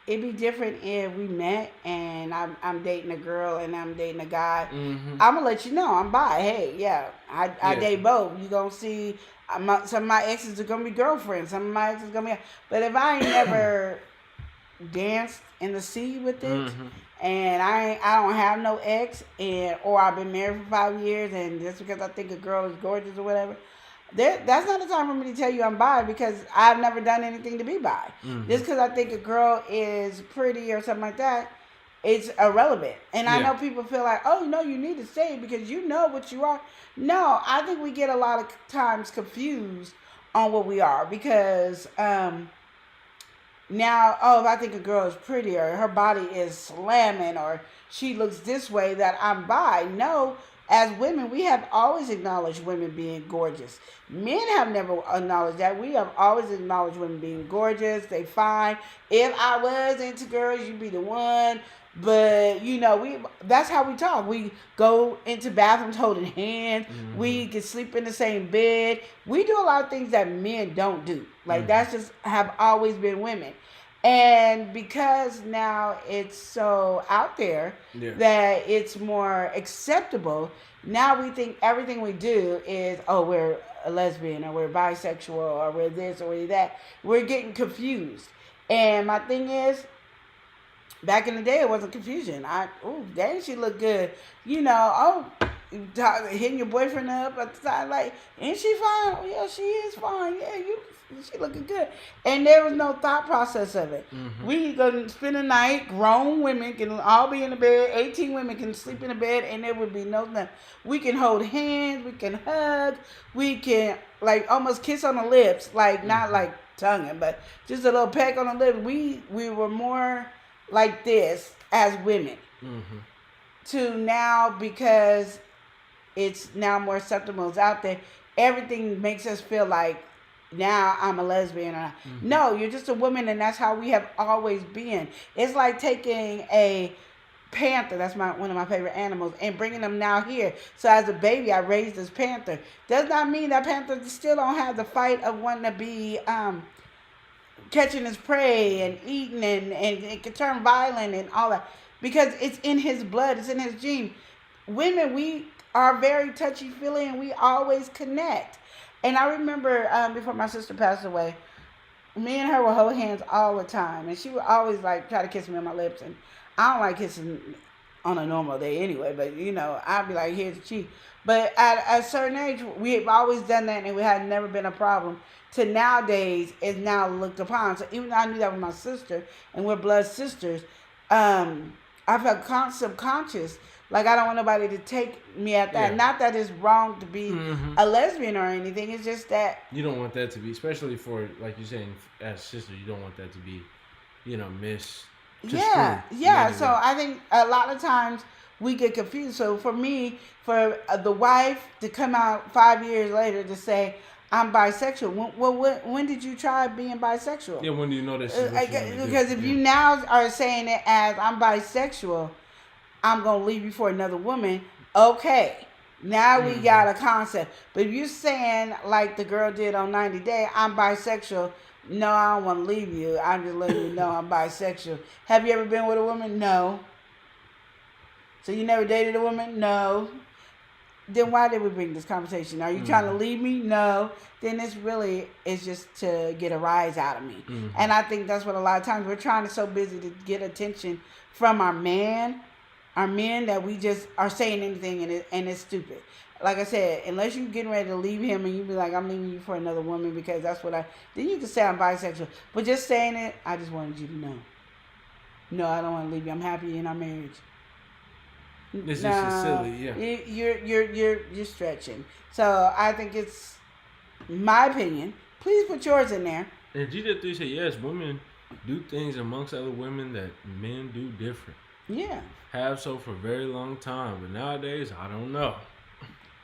it'd be different if we met and I'm dating a girl and I'm dating a guy. I'm going to let you know I'm bi. Hey, yeah, I date both. You're going to see some of my exes are going to be girlfriends. Some of my exes are going to be... But if I ain't never danced in the sea with it, and I don't have no ex, or I've been married for 5 years, and just because I think a girl is gorgeous or whatever, that's not the time for me to tell you I'm bi, because I've never done anything to be bi. Just because I think a girl is pretty or something like that, it's irrelevant. And I know people feel like, oh, no, you need to say it because you know what you are. No, I think we get a lot of times confused on what we are, because... Now, if I think a girl is pretty or her body is slamming or she looks this way, that I'm bi. No, as women, we have always acknowledged women being gorgeous. Men have never acknowledged that. We have always acknowledged women being gorgeous. They fine. If I was into girls, you'd be the one. But, you know, that's how we talk. We go into bathrooms holding hands. We can sleep in the same bed. We do a lot of things that men don't do. Like, that's just have always been women. And because now it's so out there that it's more acceptable, now we think everything we do is, oh, we're a lesbian or we're bisexual or we're this or we're that. We're getting confused. And my thing is, back in the day, it wasn't confusion. Dang, she look good. You know, hitting your boyfriend up at the time, like, ain't she fine? Oh, yeah, she is fine. Yeah, she looking good. And there was no thought process of it. We gonna spend a night, grown women can all be in the bed, 18 women can sleep in the bed, and there would be nothing. We can hold hands, we can hug, we can, like, almost kiss on the lips, like, not like tonguing, but just a little peck on the lips. We were more like this as women. to now, because it's now more acceptable, it's out there, everything makes us feel like now I'm a lesbian. Or no, you're just a woman, and that's how we have always been. It's like taking a panther, that's one of my favorite animals, and bringing them now here. So as a baby, I raised this panther. Does not mean that panther still don't have the fight of wanting to be catching his prey and eating, and it can turn violent and all that, because it's in his blood, it's in his gene. Women, we are very touchy-feely, and we always connect. And I remember before my sister passed away, me and her would hold hands all the time, and she would always like try to kiss me on my lips, and I don't like kissing on a normal day anyway, but I'd be like, here's the cheek. But at a certain age, we've always done that, and we had never been a problem. To nowadays, it's now looked upon. So even though I knew that with my sister, and we're blood sisters, I felt subconscious. Like, I don't want nobody to take me at that. Yeah. Not that it's wrong to be a lesbian or anything. It's just that... You don't want that to be, especially for, like you're saying, as a sister, you don't want that to be, Yeah. So I think a lot of times we get confused. So for me, for the wife to come out 5 years later to say, I'm bisexual. When did you try being bisexual? Yeah, when do you know this? Because if you now are saying it as I'm bisexual, I'm going to leave you for another woman. Okay. Now we got a concept. But if you're saying, like the girl did on 90 Day, I'm bisexual. No, I don't want to leave you. I'm just letting you know I'm bisexual. Have you ever been with a woman? No. So you never dated a woman? No. Then why did we bring this conversation? Are you trying to leave me? No. Then it's just to get a rise out of me. And I think that's what a lot of times we're trying to so busy to get attention from our men, that we just are saying anything and it's stupid. Like I said, unless you're getting ready to leave him and you be like, I'm leaving you for another woman because that's what then you can say I'm bisexual. But just saying it, I just wanted you to know. No, I don't want to leave you. I'm happy in our marriage. This is just silly, yeah. You're stretching. So I think it's my opinion. Please put yours in there. And G3 said, yes, women do things amongst other women that men do different. Yeah. Have so for a very long time. But nowadays, I don't know.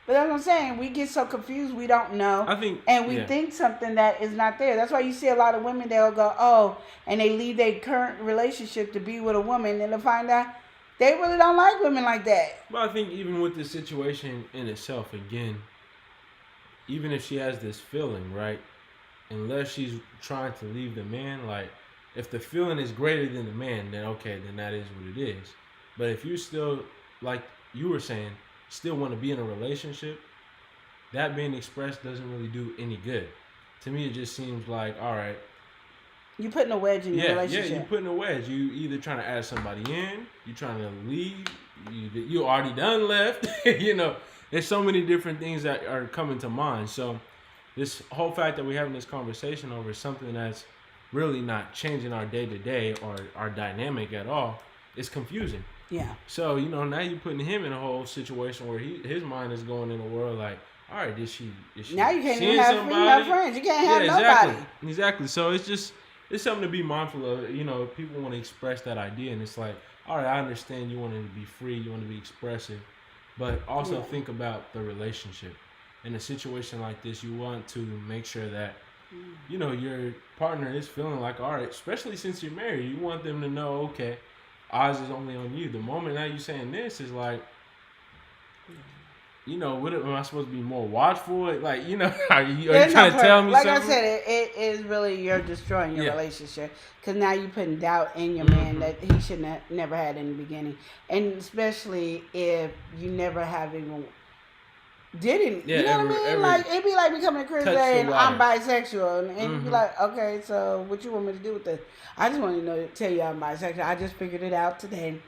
But that's what I'm saying. We get so confused, we don't know. And we think something that is not there. That's why you see a lot of women, they'll go, and they leave their current relationship to be with a woman, and they'll find out they really don't like women like that. But I think even with the situation in itself, again, even if she has this feeling, right, unless she's trying to leave the man, like, if the feeling is greater than the man, then okay, then that is what it is. But if you still, like you were saying, still want to be in a relationship, that being expressed doesn't really do any good. To me, it just seems like, all right. You're putting a wedge in your relationship. Yeah, you're putting a wedge. You either trying to add somebody in, you're trying to leave, you already done left. There's so many different things that are coming to mind. So this whole fact that we're having this conversation over something that's really not changing our day-to-day or our dynamic at all, is confusing. Yeah. So, now you're putting him in a whole situation where his mind is going in a world like, all right, is she now you can't even have female friends. You can't have nobody. Exactly. So it's something to be mindful of. People want to express that idea, and it's like, all right, I understand you want to be free, you want to be expressive, but also think about the relationship. In a situation like this, you want to make sure that, your partner is feeling like, all right, especially since you're married, you want them to know, okay, eyes is only on you. The moment now you're saying this is like, what am I supposed to be more watchful? Like, are you trying to tell me like something? Like I said, it is really, you're destroying your relationship. Because now you're putting doubt in your man that he should have never had in the beginning. And especially if you never have even didn't. You know what I mean? Like, it'd be like me coming to Chris saying I'm bisexual. And you'd be like, okay, so what you want me to do with this? I just want to tell you I'm bisexual. I just figured it out today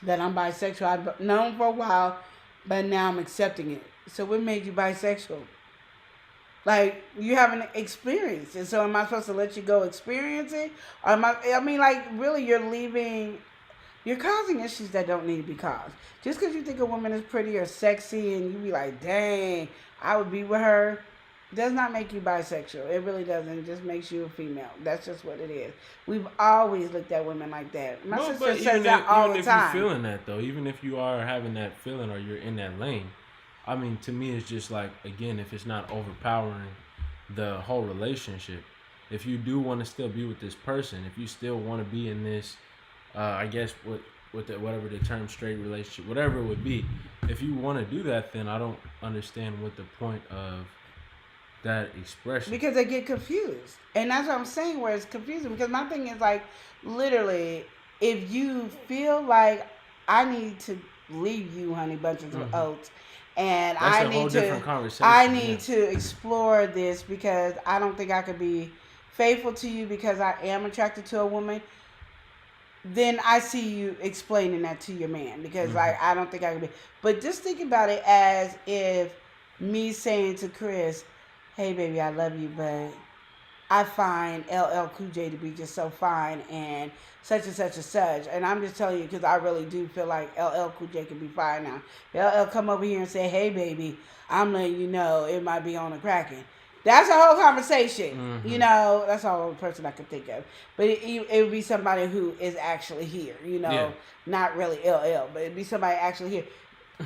that I'm bisexual. I've known for a while, but now I'm accepting it. So what made you bisexual? Like, you haven't experienced it. So am I supposed to let you go experience it? Or really you're causing issues that don't need to be caused. Just because you think a woman is pretty or sexy and you be like, dang, I would be with her. does not make you bisexual. It really doesn't. It just makes you a female. That's just what it is. We've always looked at women like that. My sister says that all the time. Even if you're feeling that, though, even if you are having that feeling or you're in that lane, I mean, to me, it's just like, again, if it's not overpowering the whole relationship, if you do want to still be with this person, if you still want to be in this, I guess, whatever the term straight relationship, whatever it would be, if you want to do that, then I don't understand what the point of that expression. Because they get confused. And that's what I'm saying, where it's confusing. Because my thing is like, literally, if you feel like I need to leave you, honey bunches of oats, and that's I need to explore this because I don't think I could be faithful to you because I am attracted to a woman, then I see you explaining that to your man because like I don't think I could be. But just think about it as if me saying to Chris, hey baby, I love you, but I find LL Cool J to be just so fine and such and such and such. And I'm just telling you because I really do feel like LL Cool J can be fine now. LL come over here and say, hey baby, I'm letting you know it might be on a cracking. That's a whole conversation. You know, that's the only person I could think of. But it would be somebody who is actually here, you know, not really LL, but it'd be somebody actually here.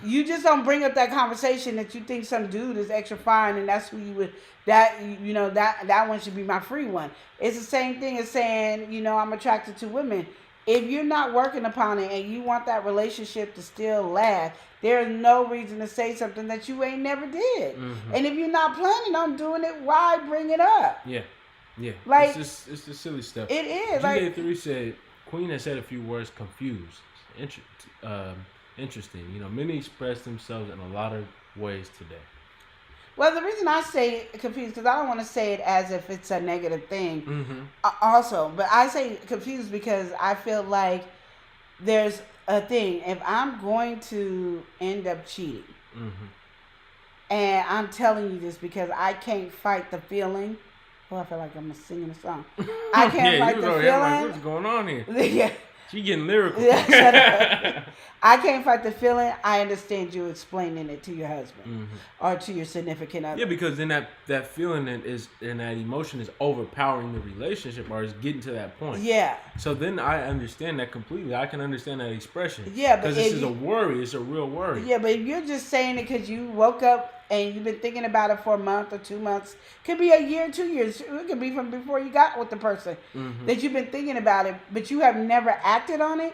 You just don't bring up that conversation that you think some dude is extra fine and that's who you would, that one should be my free one. It's the same thing as saying, you know, I'm attracted to women. If you're not working upon it and you want that relationship to still last, there's no reason to say something that you ain't never did. And if you're not planning on doing it, why bring it up? Yeah. Like, it's just silly stuff. It is. GA3 said, Queen has said a few words, confused. Interesting. You know, many express themselves in a lot of ways today. Well, the reason I say confused, because I don't want to say it as if it's a negative thing also. But I say confused because I feel like there's a thing. If I'm going to end up cheating, and I'm telling you this because I can't fight the feeling. Oh, I feel like I'm singing a song. I can't fight the feeling. Like, what's going on here? Yeah. She getting lyrical. I can't fight the feeling. I understand you explaining it to your husband or to your significant other. Yeah, because then that feeling and that emotion is overpowering the relationship or is getting to that point. Yeah. So then I understand that completely. I can understand that expression. Yeah, but because this is a worry. It's a real worry. Yeah, but if you're just saying it because you woke up and you've been thinking about it for a month or 2 months, could be a year, 2 years. It could be from before you got with the person that you've been thinking about it, but you have never acted on it.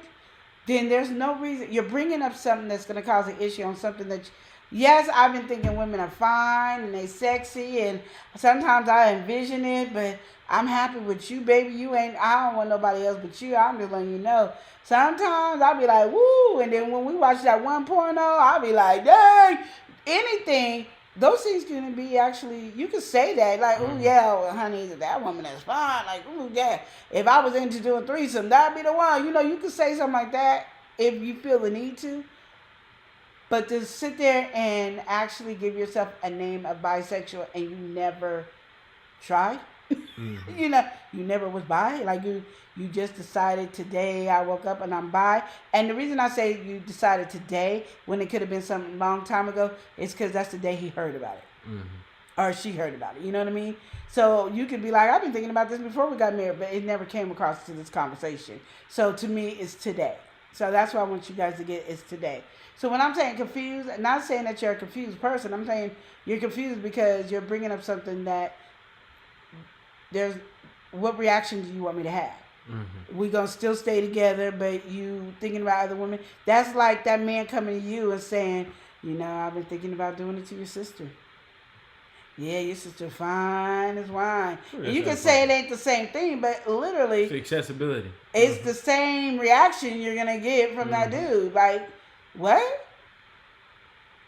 Then there's no reason. You're bringing up something that's going to cause an issue on something that, yes, I've been thinking women are fine and they sexy and sometimes I envision it, but I'm happy with you, baby. I don't want nobody else but you. I'm just letting you know. Sometimes I'll be like, woo, and then when we watch that one porno, I'll be like, dang, anything. Those things can be actually, you can say that, like, oh yeah, well, honey, that woman is fine. Like, oh yeah, if I was into doing threesome, that'd be the one. You know, you could say something like that if you feel the need to. But to sit there and actually give yourself a name of bisexual and you never tried, you know, you never was bi. Like you just decided today I woke up and I'm bi. And the reason I say you decided today when it could have been some long time ago is because that's the day he heard about it. Or she heard about it. You know what I mean? So you could be like, I've been thinking about this before we got married, but it never came across to this conversation. So to me, it's today. So that's what I want you guys to get is today. So when I'm saying confused, I'm not saying that you're a confused person. I'm saying you're confused because you're bringing up something that what reaction do you want me to have? We gonna still stay together, but you thinking about other women. That's like that man coming to you and saying, you know, I've been thinking about doing it to your sister. Yeah, your sister fine as wine. You can say it ain't the same thing, but literally, it's accessibility. It's the same reaction you're gonna get from that dude. Like, what?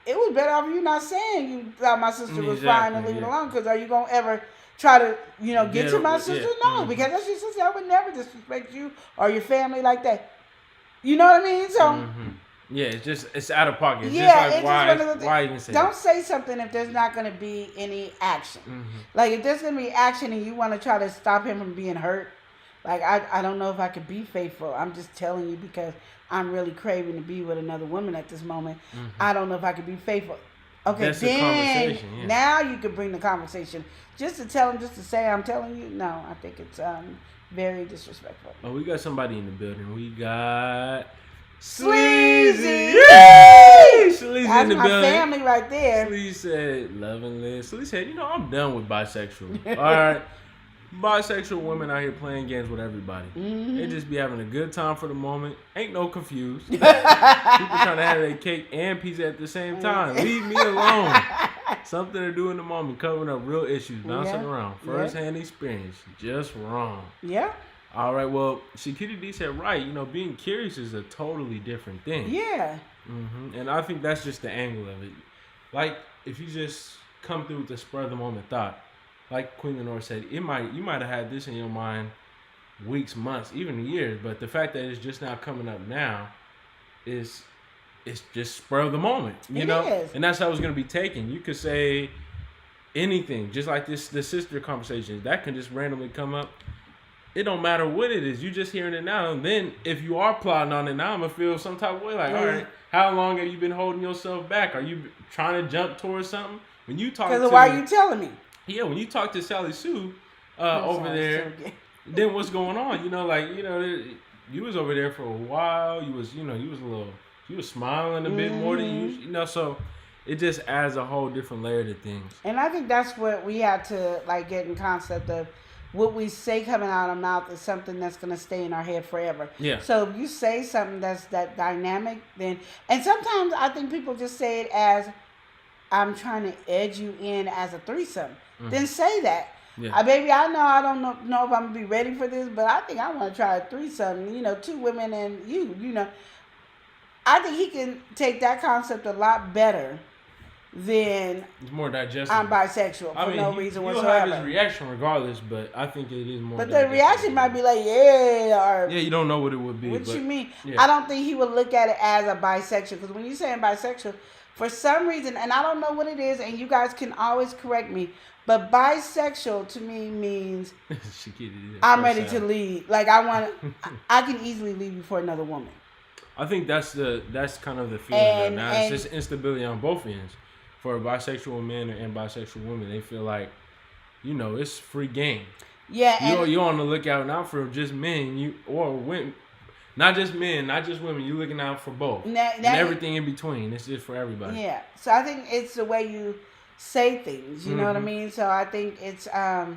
It was better off you not saying you thought my sister was fine and leave it alone. Because are you gonna ever try to, you know, get to my sister? No, because that's your sister. I would never disrespect you or your family like that. You know what I mean? So, yeah, it's out of pocket. It's yeah, just like, why even say don't say something if there's not going to be any action. Like, if there's going to be action and you want to try to stop him from being hurt, like, I don't know if I could be faithful. I'm just telling you because I'm really craving to be with another woman at this moment. I don't know if I could be faithful. Okay, that's then a conversation. Yeah. now you can bring the conversation. Just to tell them, just to say I'm telling you. No, I think it's very disrespectful. Oh, we got somebody in the building. We got Sleazy. Sleazy That's in the my building. family right there. Sleazy said, "Love and live." Sleazy said, "You know, I'm done with bisexual. All right, bisexual women out here playing games with everybody. They just be having a good time for the moment. Ain't no confused. People trying to have their cake and pizza at the same time. Leave me alone. Something to do in the moment, covering up real issues, bouncing around. First-hand experience, just wrong." Yeah. All right, well, Shakita D said, right, you know, being curious is a totally different thing. Yeah. And I think that's just the angle of it. Like, if you just come through with the spur of the moment thought, like Queen Lenore said, you might have had this in your mind weeks, months, even years, but the fact that it's just now coming up now is it's just spur of the moment, you know? Is. And that's how it's going to be taken. You could say anything, just like the sister conversations, that can just randomly come up. It don't matter what it is. You just hearing it now. And then if you are plotting on it now, I'm going to feel some type of way. Like, all right, how long have you been holding yourself back? Are you trying to jump towards something? When you talk Because why are you telling me? Yeah, when you talk to Sally Sue over there, then what's going on? You know, like, you know, you was over there for a while. You was smiling a bit more than you know, so it just adds a whole different layer to things. And I think that's what we have to, like, get in concept of. What we say coming out of our mouth is something that's going to stay in our head forever. Yeah. So if you say something that's that dynamic, then, and sometimes I think people just say it as, I'm trying to edge you in as a threesome. Then say that. Yeah. Baby, I don't know if I'm going to be ready for this, but I think I want to try a threesome, you know, 2 women and you know. I think he can take that concept a lot better than it's more digestible. I'm bisexual for no reason whatsoever. He'll have his reaction regardless, but I think it is more. But the reaction might be like, yeah, or you don't know what it would be. What you mean? Yeah. I don't think he would look at it as a bisexual, because when you're saying bisexual, for some reason, and I don't know what it is, and you guys can always correct me, but bisexual to me means I'm ready to leave. Like I can easily leave you for another woman. I think that's kind of the feeling now. It's just instability on both ends. For a bisexual man and bisexual women, they feel like, you know, it's free game. Yeah, you're on the lookout not for just men, or women, not just men, not just women. You're looking out for both and everything in between. It's just for everybody. Yeah. So I think it's the way you say things. You know what I mean? So I think it's I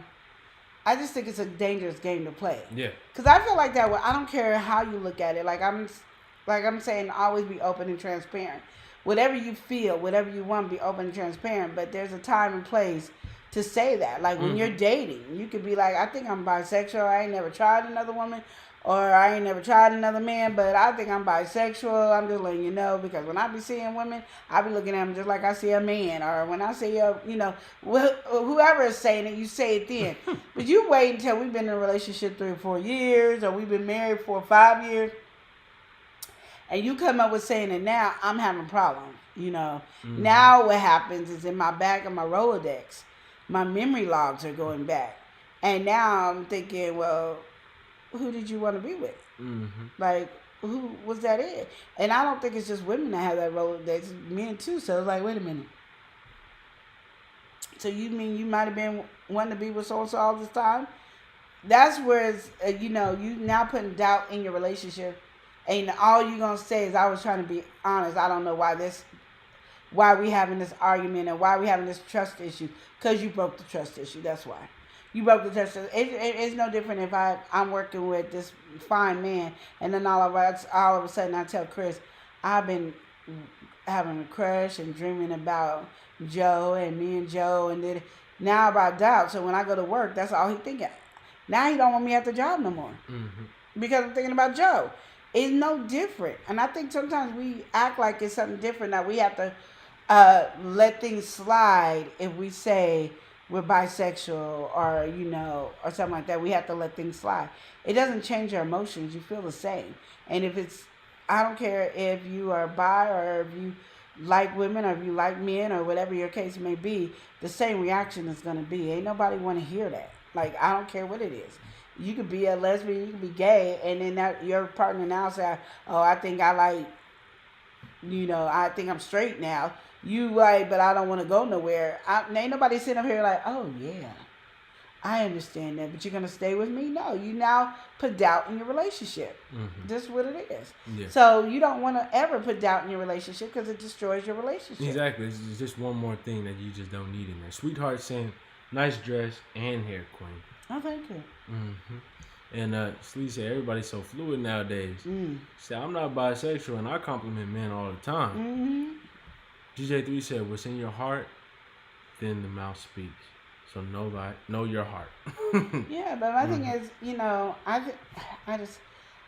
just think it's a dangerous game to play. Yeah. Because I feel like that way. I don't care how you look at it. Like I'm saying, always be open and transparent. Whatever you feel, whatever you want, be open and transparent. But there's a time and place to say that. Like when you're dating, you could be like, I think I'm bisexual. I ain't never tried another woman, or I ain't never tried another man, but I think I'm bisexual. I'm just letting you know, because when I be seeing women, I be looking at them just like I see a man. Or when I see whoever is saying it, you say it then. But you wait until we've been in a relationship 3 or 4 years, or we've been married 4 or 5 years. And you come up with saying it now, I'm having problems, you know. Now what happens is in my back of my Rolodex, my memory logs are going back. And now I'm thinking, well, who did you want to be with? Like, who was that in? And I don't think it's just women that have that Rolodex, it's men too. So it's like, wait a minute. So you mean you might have been wanting to be with so-and-so all this time? That's where it's, you now putting doubt in your relationship. And all you're going to say is, I was trying to be honest. I don't know why we having this argument and why we having this trust issue. Because you broke the trust issue. That's why. You broke the trust issue. It's no different if I'm working with this fine man, and then all of a sudden I tell Chris, I've been having a crush and dreaming about Joe and me and Joe, and then now about doubt. So when I go to work, that's all he thinking. Now he don't want me at the job no more. Because I'm thinking about Joe. It's no different. And I think sometimes we act like it's something different, that we have to let things slide if we say we're bisexual or something like that. We have to let things slide. It doesn't change your emotions. You feel the same. And I don't care if you are bi or if you like women or if you like men or whatever your case may be, the same reaction is going to be. Ain't nobody want to hear that. Like, I don't care what it is. You could be a lesbian, you could be gay, and then your partner now say, oh, I think I think I'm straight now. you like, but I don't want to go nowhere. Ain't nobody sitting up here like, oh yeah, I understand that, but you're gonna stay with me? No, you now put doubt in your relationship. Mm-hmm. That's what it is. Yeah. So you don't want to ever put doubt in your relationship because it destroys your relationship. Exactly. It's just one more thing that you just don't need in there. Sweetheart saying, nice dress and hair, queen. Oh, thank you. Mm-hmm. And Slee said, everybody's so fluid nowadays. She said, I'm not bisexual, and I compliment men all the time. Mm-hmm. GJ3 said, what's in your heart, then the mouth speaks. So know your heart. Yeah, but my thing is,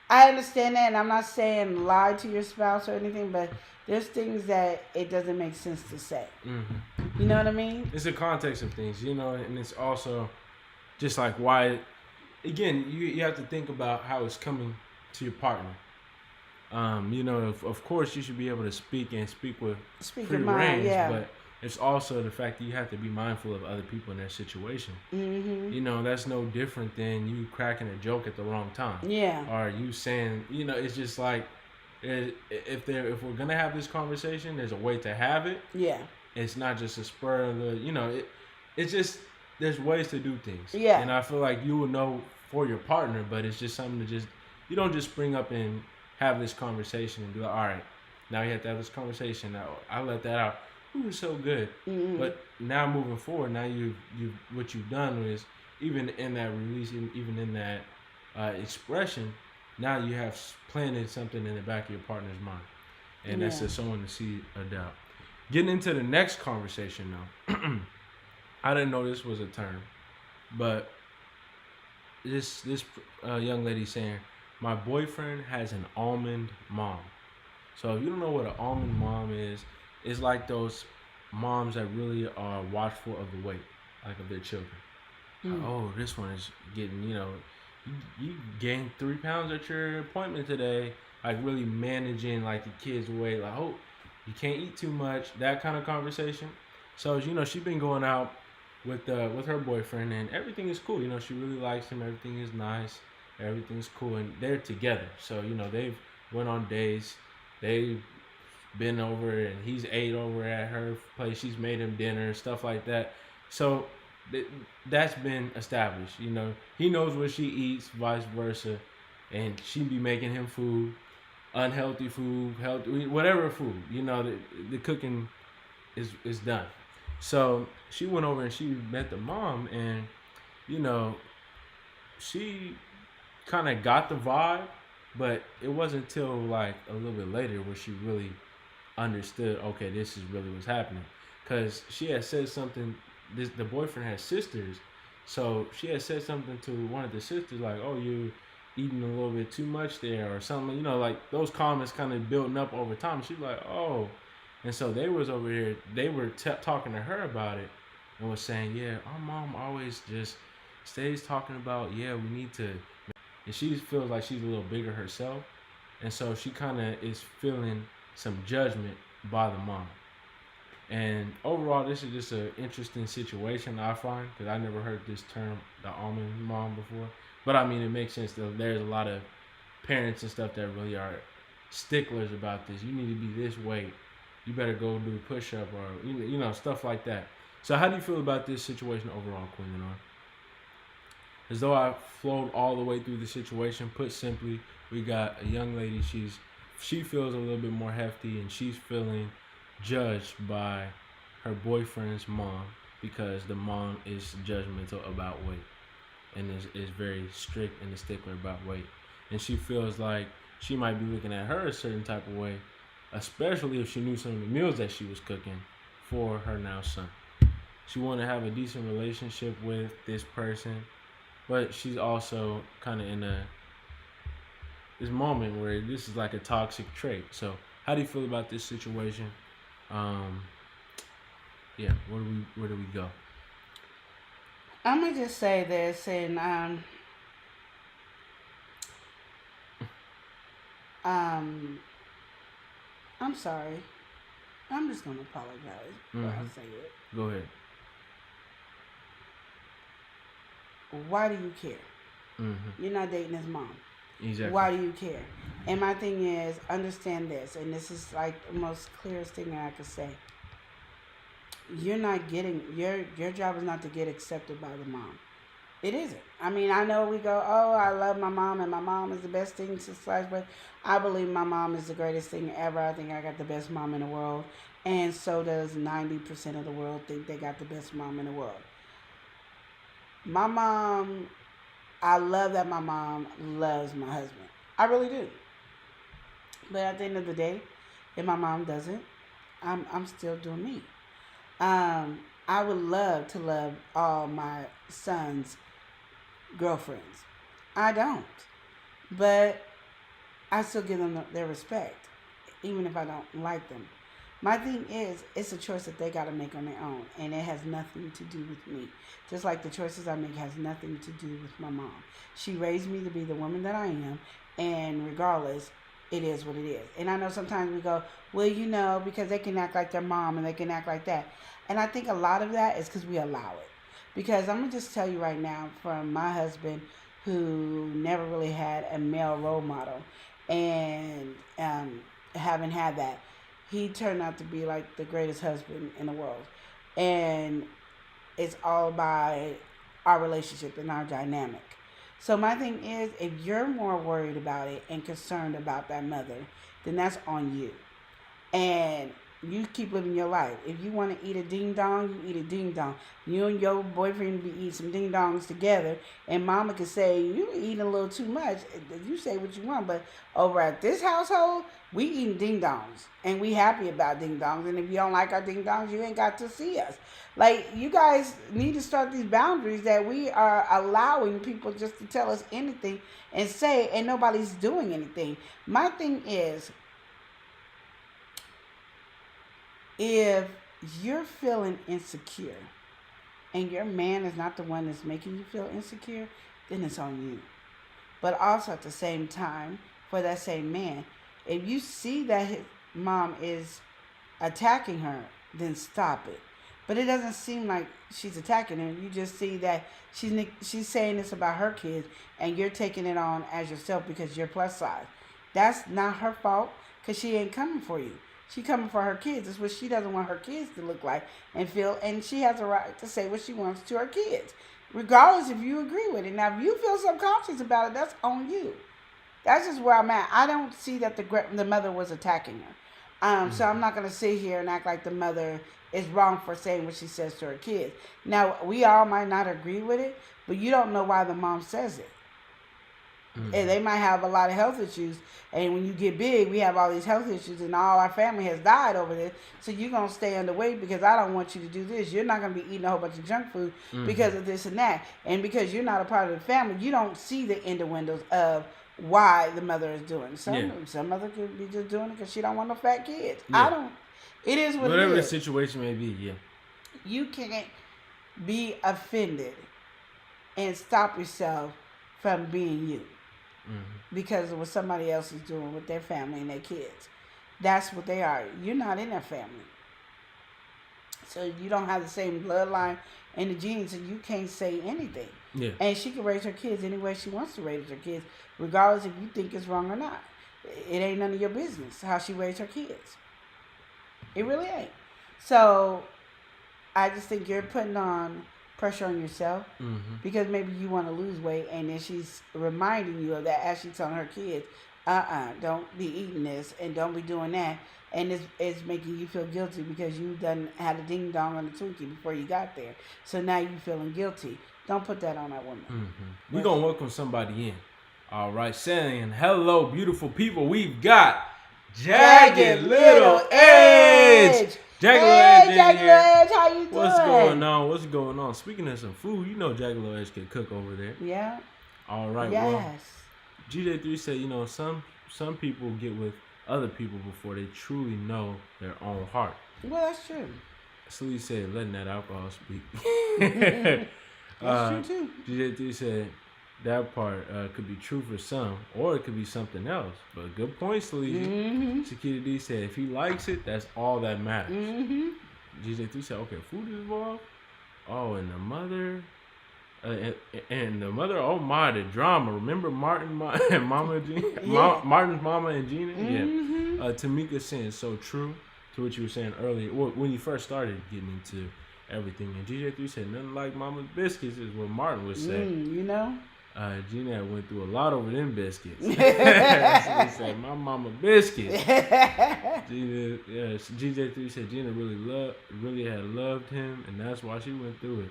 I understand that, and I'm not saying lie to your spouse or anything, but there's things that it doesn't make sense to say. Mm-hmm. You know what I mean? It's the context of things, and it's also just like why, again, you have to think about how it's coming to your partner. Of course you should be able to speak with free range, yeah. But it's also the fact that you have to be mindful of other people in their situation. Mm-hmm. That's no different than you cracking a joke at the wrong time. Yeah. Or you saying, it's just like, if we're gonna have this conversation, there's a way to have it. Yeah. It's not just a spur of the, it's just, there's ways to do things. Yeah. And I feel like you will know for your partner, but it's just something to you don't just spring up and have this conversation and be like, all right, now you have to have this conversation. Now I let that out. It was so good. Mm-hmm. But now moving forward, now what you've done is, even in that release, even in that expression, now you have planted something in the back of your partner's mind. And that's just someone to see a doubt. Getting into the next conversation now. I didn't know this was a term, but this young lady saying, my boyfriend has an almond mom. So if you don't know what an almond mom is, it's like those moms that really are watchful of the weight, like of their children. Like, oh, this one is getting, you gained 3 pounds at your appointment today. Like really managing like the kid's weight. Like, oh, you can't eat too much. That kind of conversation. So she's been going out with her boyfriend, and everything is cool. She really likes him. Everything is nice. Everything's cool, and they're together. So they've went on dates. They've been over, and he's ate over at her place. She's made him dinner, stuff like that. So that's been established. He knows what she eats, vice versa, and she be making him food, unhealthy food, healthy, whatever food. The cooking is done. So she went over and she met the mom, and she kind of got the vibe, but it wasn't until like a little bit later where she really understood, okay, this is really what's happening. Because she had said something, the boyfriend has sisters, so she had said something to one of the sisters like, oh, you eating a little bit too much there or something, like those comments kind of building up over time. She's like, oh. And so they was over here, they were talking to her about it and was saying, yeah, our mom always just stays talking about, yeah, we need to. And she feels like she's a little bigger herself. And so she kind of is feeling some judgment by the mom. And overall, this is just an interesting situation I find, because I never heard this term, the almond mom, before. But I mean, it makes sense that there's a lot of parents and stuff that really are sticklers about this. You need to be this weight. You better go do a push-up or, stuff like that. So how do you feel about this situation overall, Queen Lenore? As though I flowed all the way through the situation, put simply, we got a young lady, she feels a little bit more hefty, and she's feeling judged by her boyfriend's mom because the mom is judgmental about weight and is very strict and a stickler about weight. And she feels like she might be looking at her a certain type of way, especially if she knew some of the meals that she was cooking for her now son. She wanted to have a decent relationship with this person, but she's also kind of in this moment where this is like a toxic trait. So how do you feel about this situation? Yeah, where do we go? I'm gonna just say this, and I'm sorry. I'm just gonna apologize before I say it. Go ahead. Why do you care? You're not dating his mom. Exactly. Why do you care? And my thing is, understand this, and this is like the most clearest thing I could say. you're not getting your job is not to get accepted by the mom. It isn't. I mean, I know we go, oh, I love my mom, and my mom is the best thing since sliced bread. I believe my mom is the greatest thing ever. I think I got the best mom in the world, and so does 90% of the world think they got the best mom in the world. My mom, I love that my mom loves my husband. I really do. But at the end of the day, if my mom doesn't, I'm still doing me. I would love to love all my sons' girlfriends. I don't. But I still give them their respect, even if I don't like them. My thing is, it's a choice that they got to make on their own, and it has nothing to do with me. Just like the choices I make has nothing to do with my mom. She raised me to be the woman that I am, and regardless, it is what it is. And I know sometimes we go, well, because they can act like their mom and they can act like that. And I think a lot of that is because we allow it. Because I'm going to just tell you right now, from my husband, who never really had a male role model, and haven't had that, he turned out to be like the greatest husband in the world. And it's all by our relationship and our dynamic. So my thing is, if you're more worried about it and concerned about that mother, then that's on you. And you keep living your life. If you want to eat a ding dong, you eat a ding dong. You and your boyfriend be eating some ding dongs together, and mama can say, you eating a little too much. You say what you want, but over at this household, we eating ding dongs, and we happy about ding dongs. And if you don't like our ding dongs, you ain't got to see us. Like, you guys need to start these boundaries that we are allowing people just to tell us anything and say, and nobody's doing anything. My thing is, if you're feeling insecure and your man is not the one that's making you feel insecure, then it's on you. But also at the same time, for that same man, if you see that his mom is attacking her, then stop it. But it doesn't seem like she's attacking her. You just see that she's saying this about her kids, and you're taking it on as yourself because you're plus size. That's not her fault, because she ain't coming for you. She coming for her kids. It's what she doesn't want her kids to look like and feel, and she has a right to say what she wants to her kids, regardless if you agree with it. Now, if you feel subconscious about it, that's on you. That's just where I'm at. I don't see that the mother was attacking her. So I'm not going to sit here and act like the mother is wrong for saying what she says to her kids. Now, we all might not agree with it, but you don't know why the mom says it. And they might have a lot of health issues. And when you get big, we have all these health issues, and all our family has died over this. So you're going to stay underweight because I don't want you to do this. You're not going to be eating a whole bunch of junk food because of this and that. And because you're not a part of the family, you don't see the innuendos of why the mother is doing it. Some mother could be just doing it because she don't want no fat kids. Yeah. It is what whatever it is. The situation may be, yeah. You can't be offended and stop yourself from being you. Because of what somebody else is doing with their family and their kids. That's what they are. You're not in their family. So you don't have the same bloodline and the genes, and you can't say anything. Yeah. And she can raise her kids any way she wants to raise her kids, regardless if you think it's wrong or not. It ain't none of your business how she raised her kids. It really ain't. So I just think you're putting on pressure on yourself because maybe you want to lose weight, and then she's reminding you of that as she's telling her kids, don't be eating this and don't be doing that, and it's making you feel guilty because you done had a ding dong on the Twinkie before you got there, so now you feeling guilty. Don't put that on that woman. We're gonna welcome somebody in. All right, saying hello, beautiful people. We've got Jagged Little Edge. Jagged Little Edge, how you doing? What's going on? Speaking of some food, you know Jagged Little Edge can cook over there. Yeah. All right. Yes. Well, GJ3 said, some people get with other people before they truly know their own heart. Well, that's true. Sleeve said, letting that alcohol speak. That's true too. GJ3 said that part could be true for some, or it could be something else. But good point, Sleeve. Shakita D said, if he likes it, that's all that matters. GJ3 said, okay, food is involved. Oh, and the mother, oh my, the drama. Remember Martin and Mama Gina? Martin's mama and Gina? Yeah. Tamika saying, so true. to what you were saying earlier, when you first started getting into everything, and GJ3 said nothing like Mama's biscuits is what Martin would say. You know. Gina went through a lot over them biscuits. So he said, "My mama biscuits." Gina, GJ3 said Gina really had loved him, and that's why she went through it.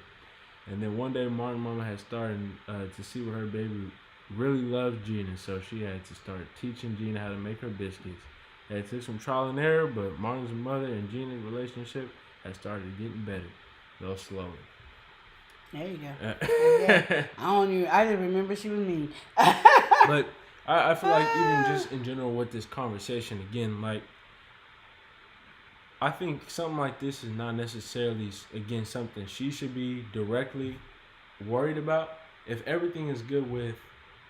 And then one day, Martin's mama had started to see where her baby really loved Gina, so she had to start teaching Gina how to make her biscuits. It took some trial and error, but Martin's mother and Gina's relationship had started getting better, though slowly. There you go. I didn't remember she was mean. But I feel like even just in general with this conversation, again, like, I think something like this is not necessarily, again, something she should be directly worried about. If everything is good with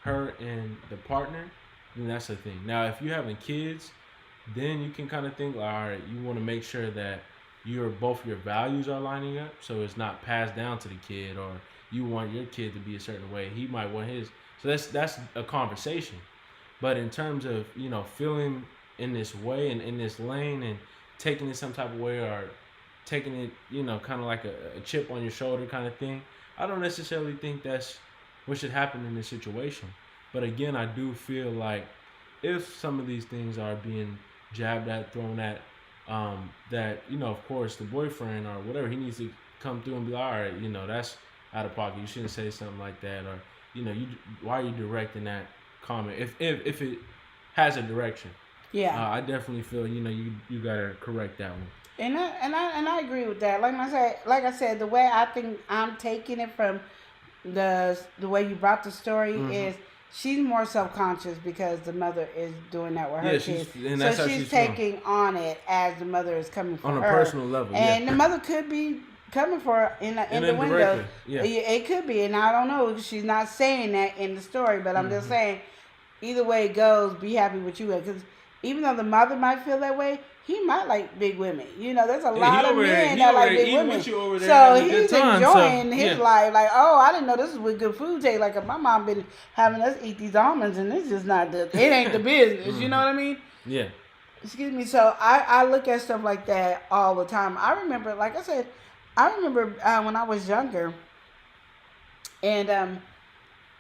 her and the partner, then that's the thing. Now, if you're having kids, then you can kind of think, like, all right, you want to make sure that both your values are lining up, so it's not passed down to the kid, or you want your kid to be a certain way, he might want his. So that's a conversation. But in terms of, feeling in this way and in this lane and taking it some type of way, or taking it, kind of like a chip on your shoulder kind of thing, I don't necessarily think that's what should happen in this situation. But again, I do feel like if some of these things are being jabbed at, thrown at, that, of course, the boyfriend or whatever, he needs to come through and be like, all right, that's out of pocket. You shouldn't say something like that. Or, why are you directing that comment? If it has a direction. Yeah. I definitely feel, you got to correct that one. And I agree with that. Like I said, the way I think I'm taking it from the way you brought the story is, she's more self-conscious because the mother is doing that with her kids. So she's taking on it as the mother is coming for her. On a personal level, and the mother could be coming for her in the window. Yeah. It could be, and I don't know. She's not saying that in the story, but I'm just saying, either way it goes, be happy with you. Because even though the mother might feel that way, he might like big women. There's a lot of men that like big women. So he's enjoying his life. Like, oh, I didn't know this is what good food tastes like. My mom been having us eat these almonds, and it's just not it ain't the business. You know what I mean? Yeah. Excuse me. So I look at stuff like that all the time. I remember, like I said, when I was younger, and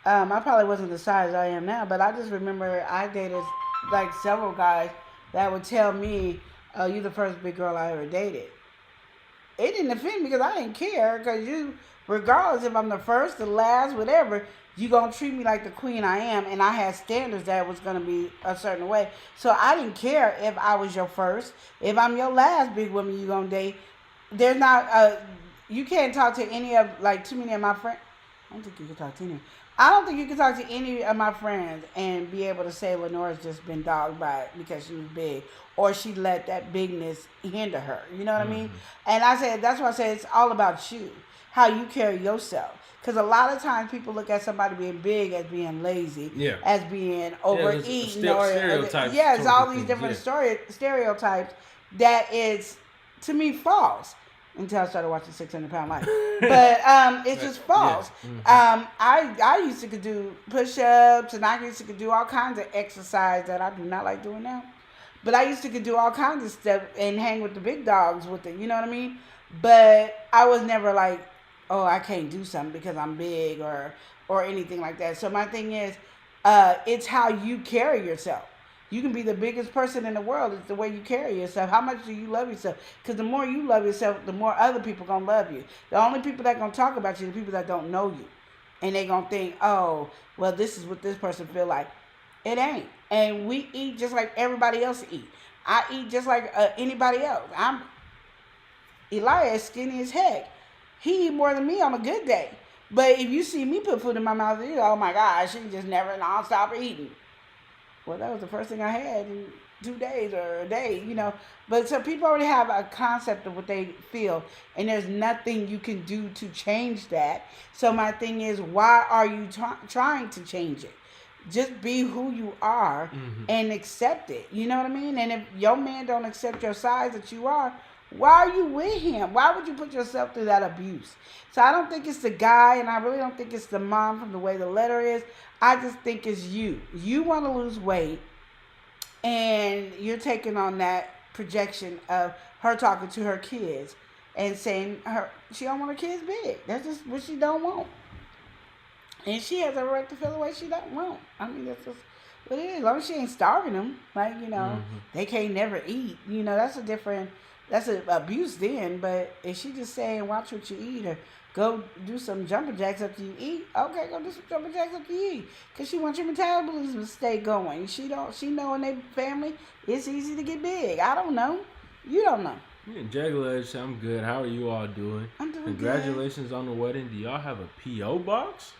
I probably wasn't the size I am now, but I just remember I dated like several guys that would tell me, "Oh, you the first big girl I ever dated." It didn't offend me because I didn't care, because regardless if I'm the first, the last, whatever, you gonna treat me like the queen I am, and I had standards that was gonna be a certain way. So I didn't care if I was your first. If I'm your last big woman you gonna date, there's not you can't talk to any of, like, too many of my friends. I don't think you can talk to any. I don't think you can talk to any of my friends and be able to say Lenore's just been dogged by it because she was big, or she let that bigness hinder her. You know what I mean? And that's why I say it's all about you, how you carry yourself. Because a lot of times people look at somebody being big as being lazy, as being overeating, stereotypes. It's all these different stereotypes that is, to me, false. Until I started watching 600 Pound Life. But it's just false. Yeah. I used to do push-ups, and I used to do all kinds of exercise that I do not like doing now. But I used to do all kinds of stuff and hang with the big dogs with it, you know what I mean? But I was never like, oh, I can't do something because I'm big or anything like that. So my thing is, it's how you carry yourself. You can be the biggest person in the world. It's the way you carry yourself. How much do you love yourself? Because the more you love yourself, the more other people going to love you. The only people that going to talk about you are the people that don't know you. And they going to think, oh, well, this is what this person feel like. It ain't. And we eat just like everybody else eat. I eat just like anybody else. Elijah is skinny as heck. He eat more than me on a good day. But if you see me put food in my mouth, you go, oh my gosh, she just never non-stop eating. Well, that was the first thing I had in 2 days or a day, But so people already have a concept of what they feel, and there's nothing you can do to change that. So my thing is, why are you trying to change it? Just be who you are and accept it. You know what I mean? And if your man don't accept your size that you are, why are you with him? Why would you put yourself through that abuse? So I don't think it's the guy, and I really don't think it's the mom from the way the letter is. I just think it's you. You want to lose weight, and you're taking on that projection of her talking to her kids and saying she don't want her kids big. That's just what she don't want. And she has a right to feel the way she don't want. I mean, that's just what it is. As long as she ain't starving them, like, they can't never eat. That's an abuse then. But if she just saying, watch what you eat, or go do some jumping jacks after you eat, okay, go do some jumping jacks after you eat. Because she wants your metabolism to stay going. She know in their family, it's easy to get big. I don't know. You don't know. Yeah, Jaguars, I'm good. How are you all doing? I'm doing Congratulations on the wedding. Do y'all have a P.O. box?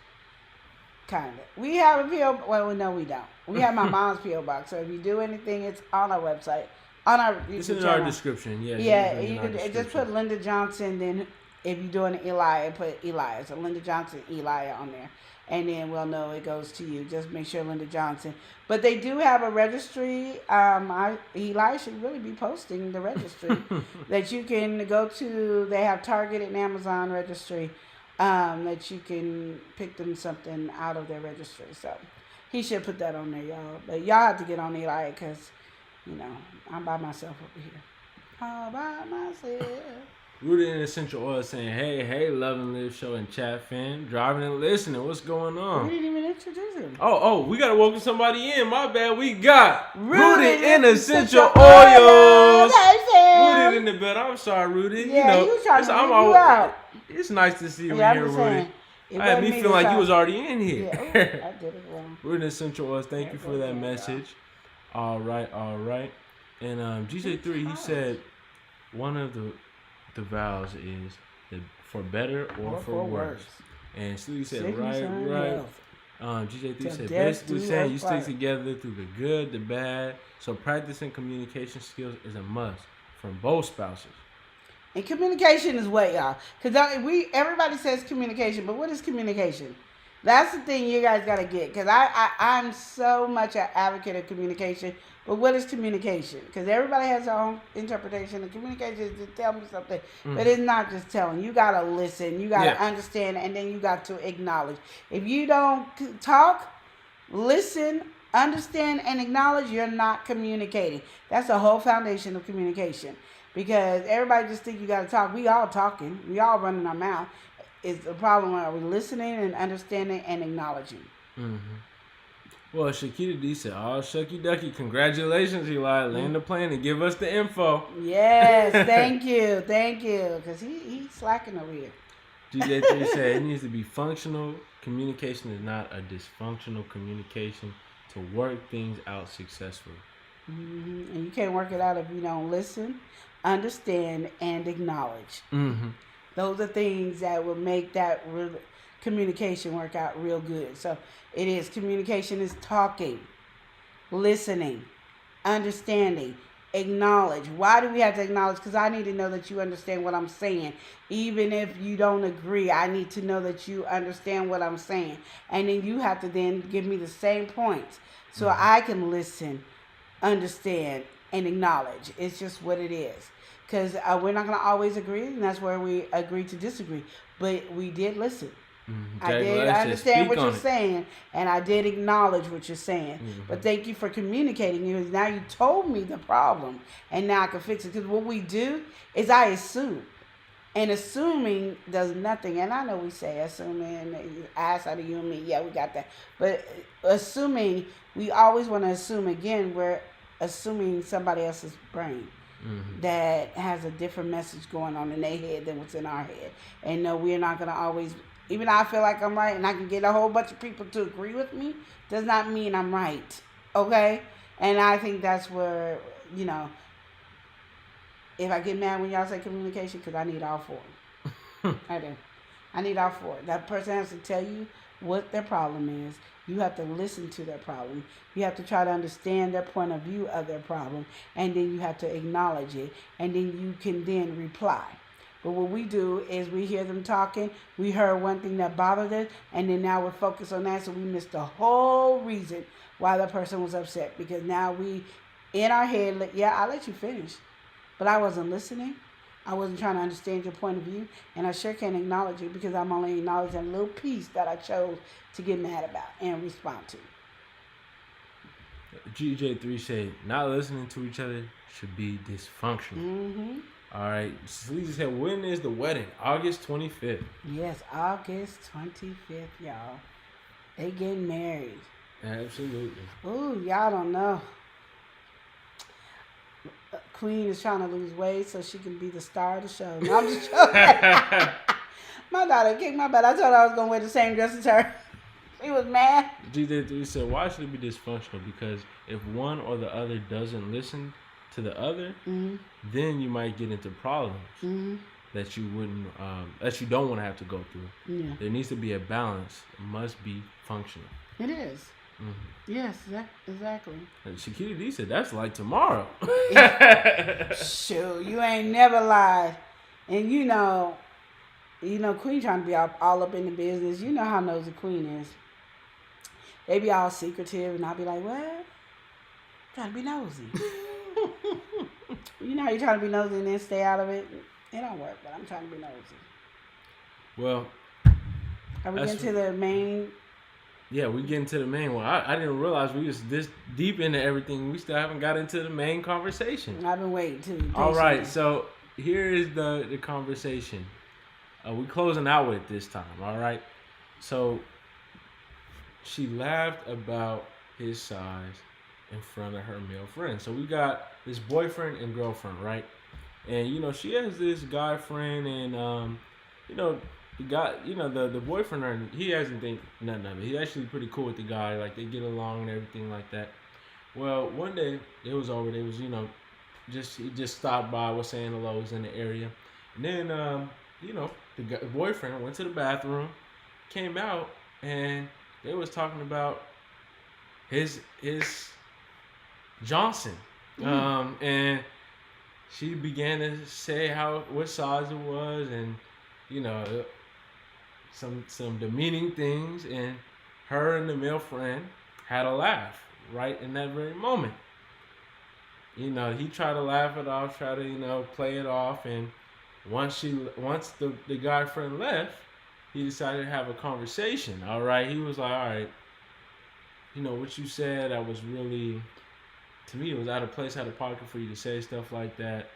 Kind of. We have a P.O. Well, no, we don't. We have my mom's P.O. box. So if you do anything, it's on our website. On our YouTube It's in channel. our description. Yeah. Yeah, you can just put Linda Johnson. Then if you're doing Eli, put Eli. So Linda Johnson, Eli on there. And then we'll know it goes to you. Just make sure Linda Johnson. But they do have a registry. Eli should really be posting the registry that you can go to. They have Target and Amazon registry. That you can pick them something out of their registry. So he should put that on there, y'all. But y'all have to get on Eli because, I'm by myself over here. All by myself. Rooted in Essential Oil saying, hey, Love and Live Show and chat fan. Driving and listening. What's going on? We didn't even introduce him. Oh, we got to welcome somebody in. My bad. We got Rooted in Essential Oils. Rooted in the bed. I'm sorry, Rooted. Yeah, you trying to bring you out. It's nice to see you Yeah, here, Rooted. I had me feel like you was already in here. Yeah, I did it wrong. Rooted in Essential Oils. Thank you for that message. All right. And GJ3, he said one of the vows is for better or for worse. And Sleepy said, right. GJ3 said, basically saying you stick together through the good, the bad. So practicing communication skills is a must from both spouses. And communication is what, y'all? Because everybody says communication, but what is communication? That's the thing you guys got to get. Because I'm so much an advocate of communication. But what is communication? Because everybody has their own interpretation. And communication is just tell me something. But it's not just telling. You got to listen. You got to understand. And then you got to acknowledge. If you don't talk, listen, understand, and acknowledge, you're not communicating. That's the whole foundation of communication. Because everybody just think you got to talk. We all talking. We all running our mouth. It's the problem. Are we listening and understanding and acknowledging? Well, Shakita D said, "Oh, shucky ducky, congratulations, Eli. Land the plane and give us the info." Yes, thank you, because he's slacking over here. GJ3 said it needs to be functional. Communication is not a dysfunctional communication to work things out successfully. And you can't work it out if you don't listen, understand, and acknowledge. Those are things that will make that communication work out real good. So it is. Communication is talking, listening, understanding, acknowledge. Why do we have to acknowledge? Because I need to know that you understand what I'm saying. Even if you don't agree, I need to know that you understand what I'm saying. And then you have to then give me the same points so I can listen, understand, and acknowledge. It's just what it is. Because we're not going to always agree, and that's where we agree to disagree. But we did listen. I did understand what you're saying, and I did acknowledge what you're saying. But thank you for communicating. Because now you told me the problem, and now I can fix it. Because what we do is I assume. And assuming does nothing. And I know we say assuming, ass out of you and me. Yeah, we got that. But assuming, we always want to assume again. We're assuming somebody else's brain. That has a different message going on in their head than what's in our head. And no, we're not going to always, even I feel like I'm right and I can get a whole bunch of people to agree with me, does not mean I'm right. Okay? And I think that's where, if I get mad when y'all say communication, because I need all four. I do. I need all four. That person has to tell you what their problem is. You have to listen to their problem. You have to try to understand their point of view of their problem. And then you have to acknowledge it. And then you can then reply. But what we do is we hear them talking. We heard one thing that bothered us. And then now we're focused on that. So we missed the whole reason why the person was upset. Because now we, in our head, I'll let you finish. But I wasn't listening. I wasn't trying to understand your point of view, and I sure can't acknowledge it because I'm only acknowledging a little piece that I chose to get mad about and respond to. GJ3 said, not listening to each other should be dysfunctional. Mm-hmm. All right. Sleazy said, when is the wedding? August 25th. Yes, August 25th, y'all. They getting married. Absolutely. Ooh, y'all don't know. Queen is trying to lose weight so she can be the star of the show. No, I'm just joking. My daughter kicked my butt. I told her I was going to wear the same dress as her. She was mad. GJ3 said, why should it be dysfunctional? Because if one or the other doesn't listen to the other, then you might get into problems that you wouldn't, that you don't want to have to go through. Yeah. There needs to be a balance. It must be functional. It is. Yes, exactly. And Shakita D said, that's like tomorrow. Shoot, you ain't never lied. And you know, Queen trying to be all up in the business. You know how nosy Queen is. They be all secretive, and I'll be like, what? Trying to be nosy. You know how you trying to be nosy and then stay out of it? It don't work, but I'm trying to be nosy. Well, are we getting to the main? Yeah, we getting to the main one. I didn't realize we was this deep into everything. We still haven't got into the main conversation. I've been waiting too. All right, so here is the conversation. We closing out with this time, all right? So she laughed about his size in front of her male friend. So we got this boyfriend and girlfriend, right? And, she has this guy friend and, the guy, the boyfriend, he hasn't think nothing of it. He's actually pretty cool with the guy. Like, they get along and everything like that. Well, one day, it was over. They was, he just stopped by, was saying hello, was in the area. And then, the boyfriend went to the bathroom, came out, and they was talking about his Johnson. And she began to say what size it was and, some demeaning things, and her and the male friend had a laugh right in that very moment. He tried to laugh it off, try to, play it off, and once the guy friend left, he decided to have a conversation. All right, he was like, all right, what you said, I was really, to me, it was out of place, out of pocket for you to say stuff like that.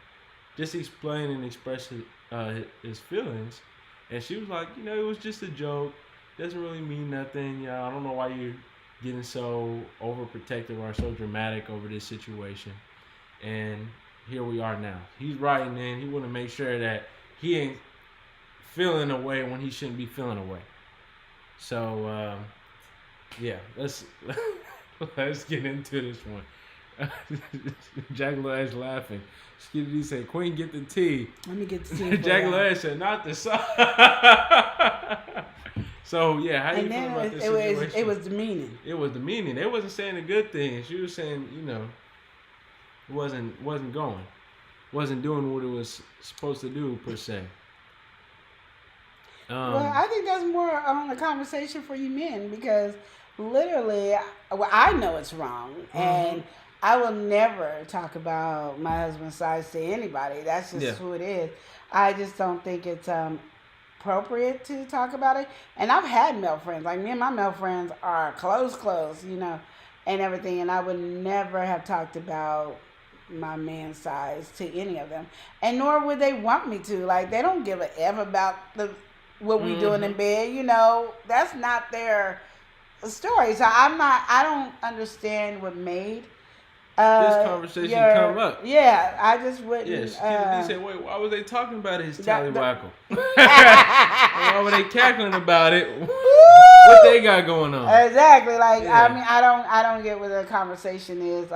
Just explain and express his feelings. And she was like, it was just a joke. Doesn't really mean nothing. I don't know why you're getting so overprotective or so dramatic over this situation. And here we are now. He's writing in. He want to make sure that he ain't feeling away when he shouldn't be feeling away. So, let's get into this one. Jack Lash laughing. Skitty D said, Queen, get the tea. Let me get the tea. Jack Lash said, not the song. So, yeah, how do you feel about this situation? It was demeaning. It was demeaning. They wasn't saying a good thing. She was saying, it wasn't going. Wasn't doing what it was supposed to do, per se. Well, I think that's more on a conversation for you men, because literally, I know it's wrong, and I will never talk about my husband's size to anybody. That's just who it is. I just don't think it's appropriate to talk about it. And I've had male friends. Like, me and my male friends are close, and everything. And I would never have talked about my man's size to any of them. And nor would they want me to. Like, they don't give a F about what we doing in bed. That's not their story. So I don't understand what made this conversation come up. Yeah, I just wouldn't. Yes, he said, wait, why was they talking about his tallywhackle? Why were they cackling about it? What they got going on? Exactly. Like, I don't get what the conversation is.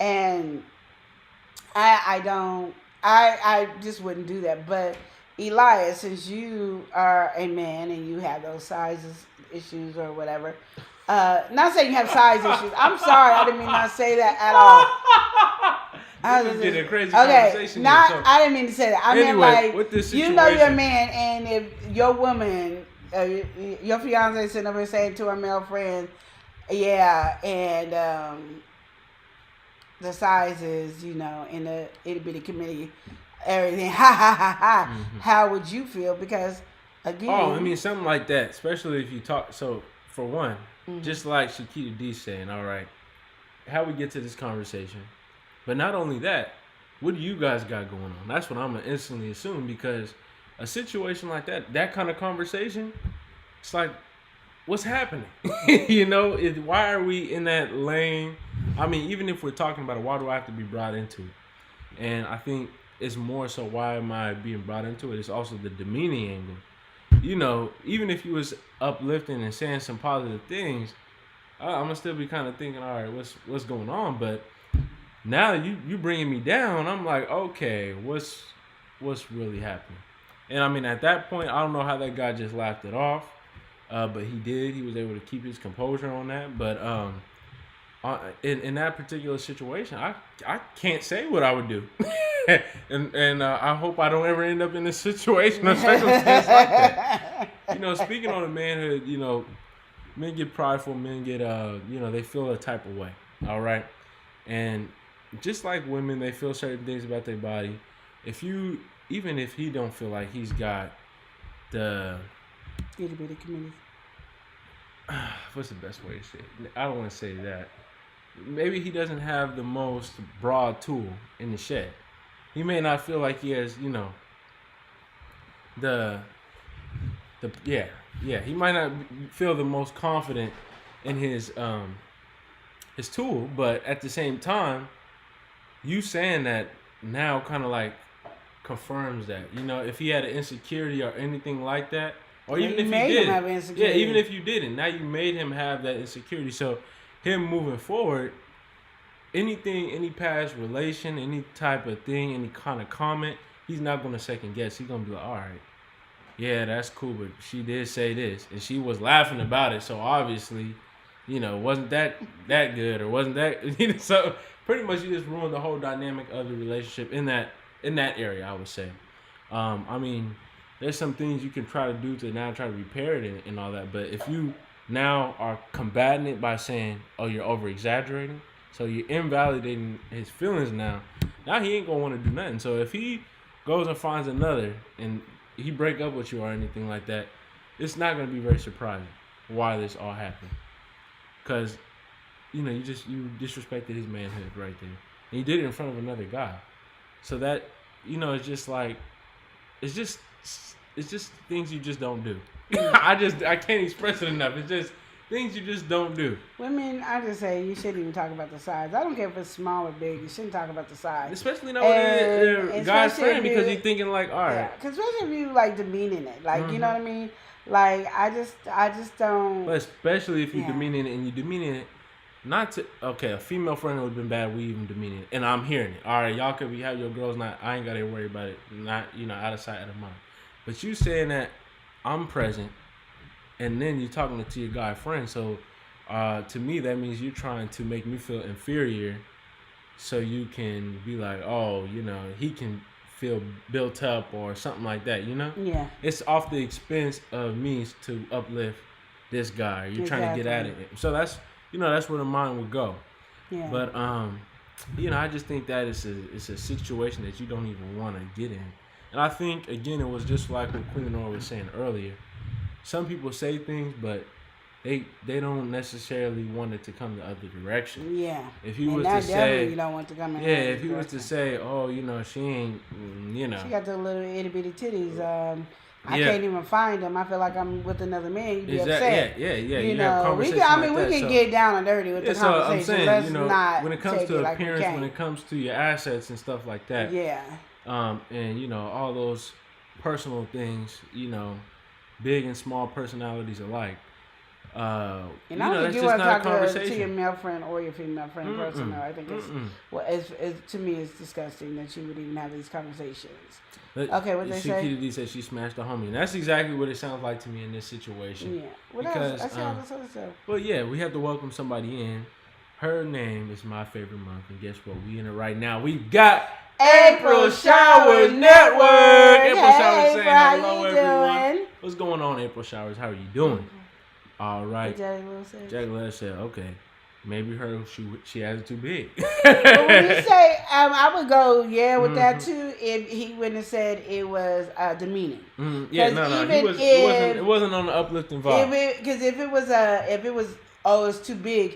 And I just wouldn't do that. But Elias, since you are a man and you have those sizes issues or whatever, not saying you have size issues. I'm sorry, I didn't mean to say that at all. I was just a crazy conversation. I didn't mean to say that. I meant like, with this you know you're a man, and if your woman, your fiance sitting over here saying to her male friend, and the sizes, in the itty bitty committee, everything, how would you feel? Because again, something like that, especially if you talk. So for one, just like Shakita D saying, all right, how we get to this conversation. But not only that, what do you guys got going on? That's what I'm gonna instantly assume, because a situation like that kind of conversation, it's like, what's happening? You know, why are we in that lane? I mean, even if we're talking about it, why do I have to be brought into it? And I think it's more so, why am I being brought into it? It's also the demeaning angle. You know, even if you was uplifting and saying some positive things, I'm gonna still be kind of thinking, all right, what's going on? But now you bringing me down. I'm like, okay, what's really happening? And I mean, at that point, I don't know how that guy just laughed it off, but he did. He was able to keep his composure on that. But in that particular situation, I can't say what I would do, and I hope I don't ever end up in a situation or circumstance like that. You know, speaking on the manhood, you know, men get prideful, men get you know, they feel a type of way. All right, and just like women, they feel certain things about their body. Even if he don't feel like he's got the itty bitty community. What's the best way to say it? I don't want to say that. Maybe he doesn't have the most broad tool in the shed. He may not feel like he has, you know, he might not feel the most confident in his tool, but at the same time, you saying that now kind of like confirms that. You know, if he had an insecurity or anything like that, or even if you didn't, even if you didn't, now you made him have that insecurity. So him moving forward, anything, any past relation, any type of thing, any kind of comment, he's not going to second guess. He's going to be like, all right, yeah, that's cool, but she did say this, and she was laughing about it. So obviously, you know, wasn't that good, or wasn't that, you know, so pretty much you just ruined the whole dynamic of the relationship in that area, I would say. I mean, there's some things you can try to do to now try to repair it and all that, but if you now are combating it by saying, oh, you're over-exaggerating, so you're invalidating his feelings now he ain't going to want to do nothing. So if he goes and finds another and he break up with you or anything like that, it's not going to be very surprising why this all happened. Because, you know, you disrespected his manhood right there. And you did it in front of another guy. So that, you know, it's just like, it's just things you just don't do. I can't express it enough. It's just things you just don't do. Women, I just say you shouldn't even talk about the size. I don't care if it's small or big. You shouldn't talk about the size. Especially not with a guy's friend, because you're thinking like, all right. Yeah, because especially if you like demeaning it, like you know what I mean. Like I just don't. But especially if you're demeaning it, and you demeaning it, not to a female friend would have been bad. We even demeaning it, and I'm hearing it. All right, y'all could have your girls. I ain't gotta worry about it. Not, you know, out of sight, out of mind. But you saying that I'm present, and then you're talking to your guy friend. So to me, that means you're trying to make me feel inferior, so you can be like, oh, you know, he can feel built up or something like that. You know? Yeah. It's off the expense of me to uplift this guy. You're trying to get at it. So that's, you know, that's where the mind would go. Yeah. But you know, I just think that it's a situation that you don't even want to get in. And I think, again, it was just like what Queen Nora was saying earlier. Some people say things, but they don't necessarily want it to come the other direction. Yeah. If he was to say, you don't want to come in. Yeah, if he was to say, oh, you know, she ain't, you know, she got the little itty bitty titties. I can't even find them. I feel like I'm with another man. You'd be upset. Yeah. You know, we can get down and dirty with the conversation. I'm saying, let's you know, not when it comes to like appearance, when it comes to your assets and stuff like that. Yeah. And you know, all those personal things, you know, big and small personalities alike. And I don't think you want to talk to your male friend or your female friend personally. I think to me, it's disgusting that you would even have these conversations. Okay, what they say? CPD said she smashed a homie, and that's exactly what it sounds like to me in this situation. Yeah, because I see all this other stuff. Well, yeah, we have to welcome somebody in. Her name is my favorite month, and guess what? We in it right now. We've got April Showers Network. April Showers saying hello, everyone. What's going on, April Showers? How are you doing? All right. Jack Lewis said, okay, maybe she has it too big. But when you say, I would go, with that too, if he wouldn't have said it was demeaning. Yeah, no, it wasn't on the uplifting vibe. Because if it was, it's too big,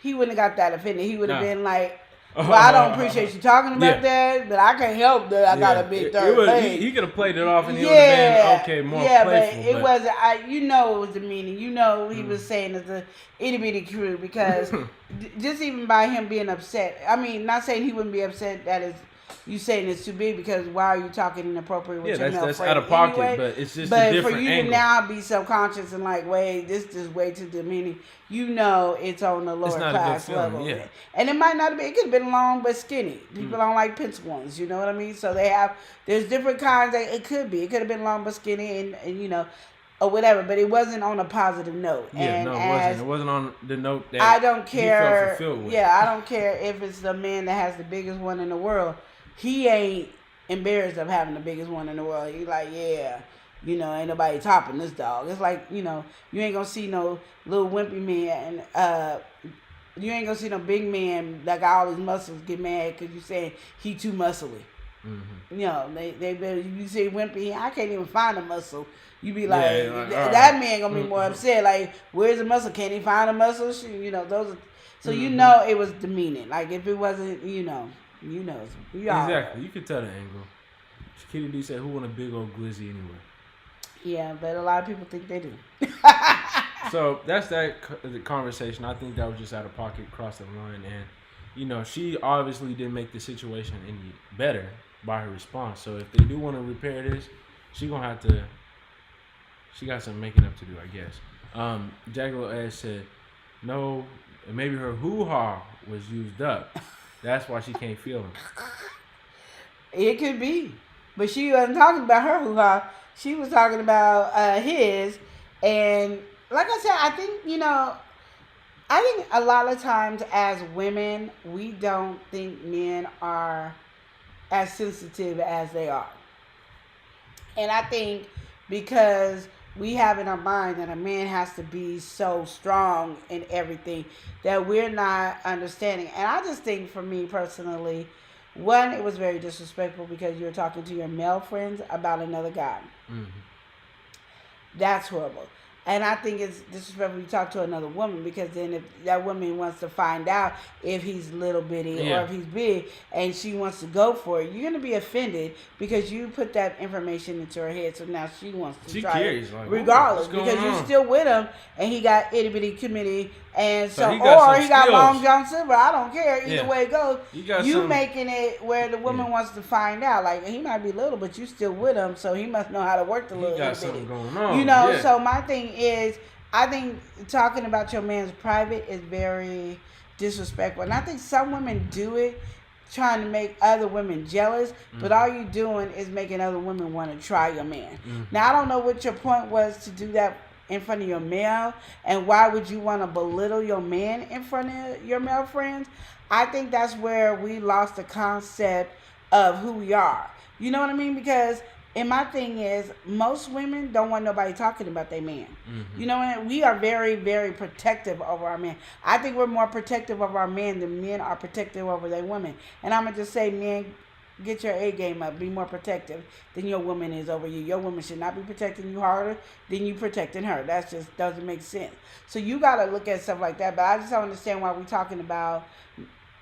he wouldn't have got that offended. He would have been like, well, I don't appreciate you talking about that, but I can't help that I got a big third leg. He could have played it off and he would have been more playful. But it wasn't. It was demeaning. He was saying it's a itty bitty crew because just even by him being upset. I mean, not saying he wouldn't be upset that is you saying it's too big because why are you talking inappropriate with your male friend? Yeah, that's out of pocket, anyway? But it's just a different for you angle. To now be subconscious and like, wait, this is way too demeaning. It's on the lower class level. Yeah. And it might not have been. It could have been long but skinny. People don't like pencil ones. You know what I mean? So there's different kinds. It could be. It could have been long but skinny and or whatever, but it wasn't on a positive note. Yeah, and no, it wasn't. It wasn't on the note that I don't care. He felt fulfilled with. Yeah, I don't care if it's the man that has the biggest one in the world. He ain't embarrassed of having the biggest one in the world. He's like, yeah, ain't nobody topping this dog. It's like, you ain't gonna see no little wimpy man. You ain't gonna see no big man that got all his muscles get mad because you saying he too muscly. Mm-hmm. You say wimpy, I can't even find a muscle. You be like, that man gonna be more upset. Like, where's the muscle? Can't he find a muscle? Those are, so it was demeaning. Like if it wasn't, exactly. You could tell the angle. Kitty D said, "Who want a big old glizzy anyway?" Yeah, but a lot of people think they do. So that's the conversation. I think that was just out of pocket, crossed the line, and she obviously didn't make the situation any better by her response. So if they do want to repair this, she gonna have to. She got some making up to do, I guess. Jaguar Edge said, "No, maybe her hoo-ha was used up. That's why she can't feel him." It could be, but she wasn't talking about her hoo-ha. She was talking about his, and like I said, I think a lot of times as women, we don't think men are as sensitive as they are, and I think because we have in our mind that a man has to be so strong in everything that we're not understanding. And I just think for me personally, one, it was very disrespectful because you were talking to your male friends about another guy. Mm-hmm. That's horrible. And I think it's disrespectful to talk to another woman because then if that woman wants to find out if he's little bitty or if he's big and she wants to go for it, you're going to be offended because you put that information into her head. So now she wants to try it regardless because you're still with him and he got itty bitty committee and so he got Long John Silver. I don't care. Either way it goes. You making it where the woman wants to find out. Like he might be little, but you still with him, so he must know how to work the little bitty. He got something going on. So my thing is, I think talking about your man's private is very disrespectful. And I think some women do it trying to make other women jealous, but all you doing is making other women want to try your man. Mm-hmm. Now, I don't know what your point was to do that in front of your male, and why would you want to belittle your man in front of your male friends? I think that's where we lost the concept of who we are. You know what I mean? Because and my thing is, most women don't want nobody talking about their man. Mm-hmm. You know what? We are very, very protective over our men. I think we're more protective of our men than men are protective over their women. And I'm going to just say, men, get your A game up. Be more protective than your woman is over you. Your woman should not be protecting you harder than you protecting her. That just doesn't make sense. So you got to look at stuff like that. But I just don't understand why we're talking about,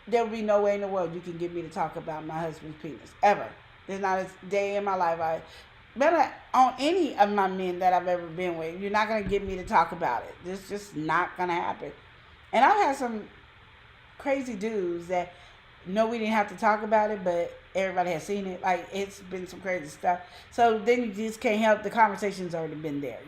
there will be no way in the world you can get me to talk about my husband's penis. Ever. There's not a day in my life on any of my men that I've ever been with. You're not going to get me to talk about it. It's just not going to happen. And I've had some crazy dudes that know we didn't have to talk about it, but everybody has seen it. Like, it's been some crazy stuff. So then you just can't help. The conversation's already been there,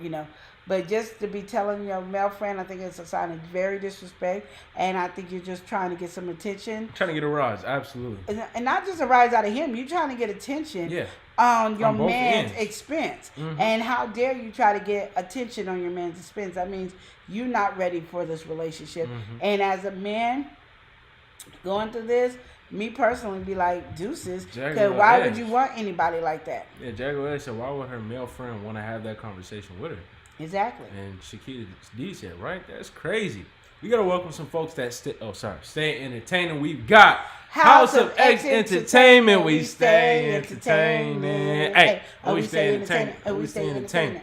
But just to be telling your male friend, I think it's a sign of very disrespect. And I think you're just trying to get some attention. Trying to get a rise, absolutely. And not just a rise out of him. You're trying to get attention on your man's expense. Mm-hmm. And how dare you try to get attention on your man's expense? That means you're not ready for this relationship. Mm-hmm. And as a man going through this, me personally be like, deuces, because why would you want anybody like that? Yeah, Jaguar said, why would her male friend want to have that conversation with her? Exactly. And Shakita D said, right? That's crazy. We got to welcome some folks that stay entertaining. We've got House of X Entertainment. We stay entertaining. Hey, we stay entertaining. We stay entertaining.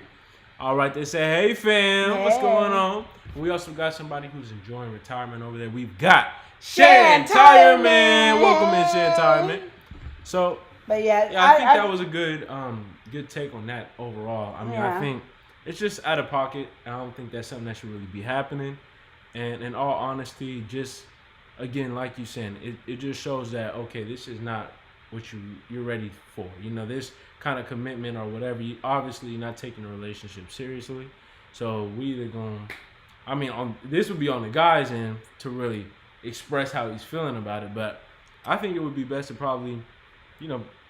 All right, they say, hey fam, what's Hey. going on? We also got somebody who's enjoying retirement over there. We've got Shan Retirement. Retirement. Welcome in, Shan Retirement. So, But yeah, I think that was a good take on that overall. I mean, I think it's just out of pocket. I don't think that's something that should really be happening. And in all honesty, just again, like you said, it just shows that okay, this is not what you're ready for. You know, this kind of commitment or whatever. You obviously you're not taking a relationship seriously. So we either this would be on the guy's end to really express how he's feeling about it. But I think it would be best to probably,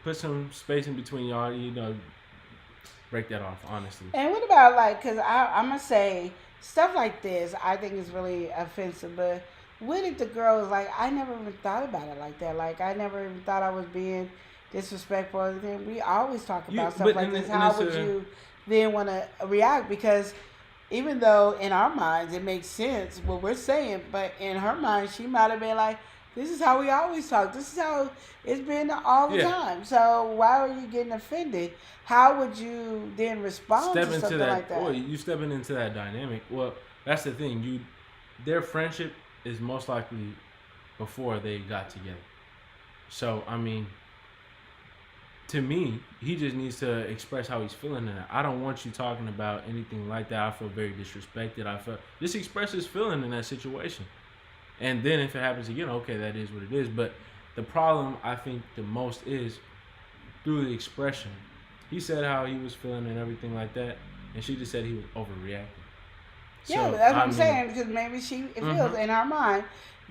put some space in between y'all. Break that off, honestly. And what about because I'm gonna say stuff like this, I think is really offensive. But what if the girl is like, I never even thought about it like that. Like I never even thought I was being disrespectful or anything. We always talk about stuff like this. How would you then want to react? Because even though in our minds it makes sense what we're saying, but in her mind she might have been like, this is how we always talk. This is how it's been all the time. So why are you getting offended? How would you then respond to something like that? Well, you stepping into that dynamic. Well, that's the thing. Their friendship is most likely before they got together. So, I mean, to me, he just needs to express how he's feeling. And I don't want you talking about anything like that. I feel very disrespected. Just express his feeling in that situation. And then if it happens again, okay, that is what it is. But the problem, I think, the most is through the expression. He said how he was feeling and everything like that, and she just said he was overreacting. Yeah, but that's what I'm saying, because maybe she feels in her mind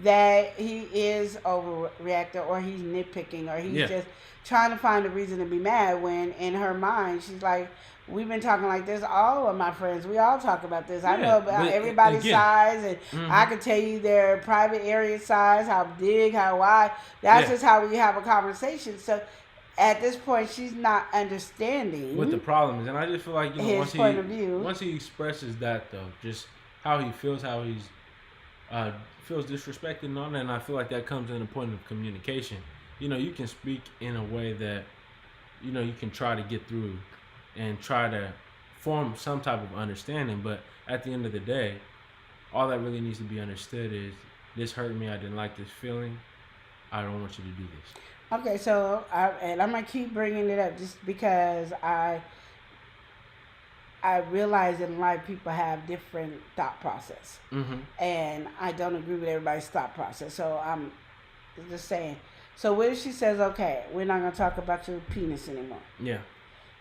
that he is overreacting or he's nitpicking or he's just trying to find a reason to be mad, when in her mind she's like, we've been talking like this, all of my friends, we all talk about this. I know about everybody's size, and I can tell you their private area size, how big, how wide. That's just how we have a conversation. So at this point, she's not understanding what the problem is. And I just feel like, his point of view. Once he expresses that, though, just how he feels, how he's feels disrespected and all that, and I feel like that comes in a point of communication. You can speak in a way that, you can try to get through and try to form some type of understanding. But at the end of the day, all that really needs to be understood is, this hurt me. I didn't like this feeling. I don't want you to do this. Okay, so I'm gonna keep bringing it up just because I realize in life people have different thought process, and I don't agree with everybody's thought process. So I'm just saying. So what if she says, okay, we're not gonna talk about your penis anymore? Yeah.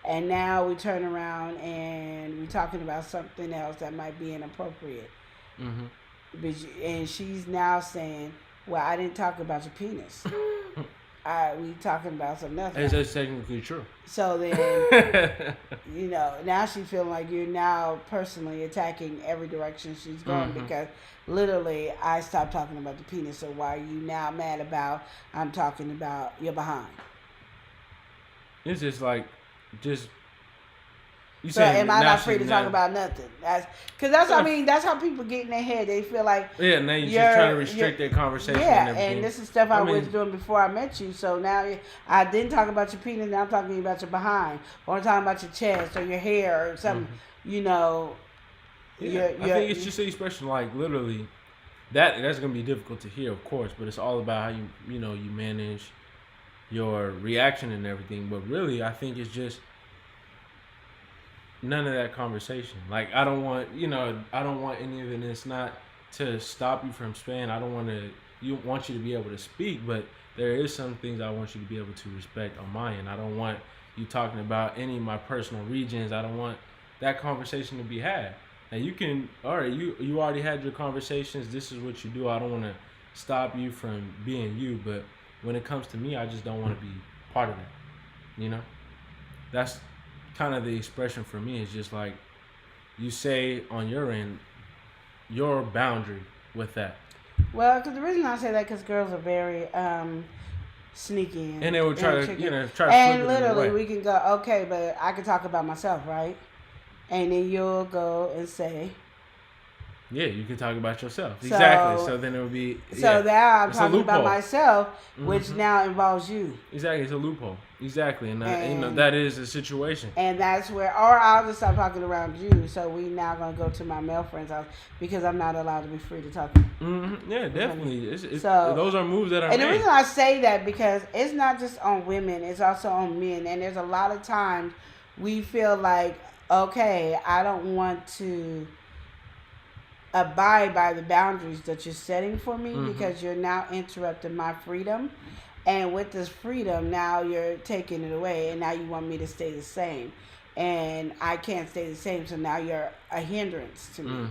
And now we turn around and we're talking about something else that might be inappropriate. And she's now saying, well, I didn't talk about your penis. We talking about something else. That's technically true. So then, now she's feeling like you're now personally attacking every direction she's going, because literally I stopped talking about the penis. So why are you now mad about I'm talking about your behind? It's just like, so am I not free to talk about nothing? That's how people get in their head. They feel like now you're just trying to restrict their conversation. Yeah, and this is stuff I was doing before I met you. So now I didn't talk about your penis. Now I'm talking about your behind, or I'm talking about your chest or your hair or something. I think it's just an expression, like literally that's gonna be difficult to hear, of course, but it's all about how you manage your reaction and everything. But really, I think it's just none of that conversation. Like, I don't want any of it. And it's not to stop you from saying, I want you to be able to speak, but there is some things I want you to be able to respect on my end. I don't want you talking about any of my personal regions. I don't want that conversation to be had. Now you already had your conversations. This is what you do. I don't want to stop you from being you, but when it comes to me, I just don't want to be part of that. That's kind of the expression for me. Is just like, you say on your end your boundary with that. Well, because the reason I say that, because girls are very sneaky and they would try to and literally we can go, okay, but I can talk about myself, right? And then you'll go and say, yeah, you can talk about yourself. Exactly. So then it would be. So now I'm talking about myself, which now involves you. Exactly. It's a loophole. Exactly, and that is the situation. And that's where, or I'll just stop talking around you. So we now gonna go to my male friend's house because I'm not allowed to be free to talk. Mm-hmm. Yeah, definitely. So those are moves that are. And made. the reason I say that because it's not just on women; it's also on men. And there's a lot of times we feel like, okay, I don't want to abide by the boundaries that you're setting for me because you're now interrupting my freedom. And with this freedom, now you're taking it away, and now you want me to stay the same. And I can't stay the same, so now you're a hindrance to me.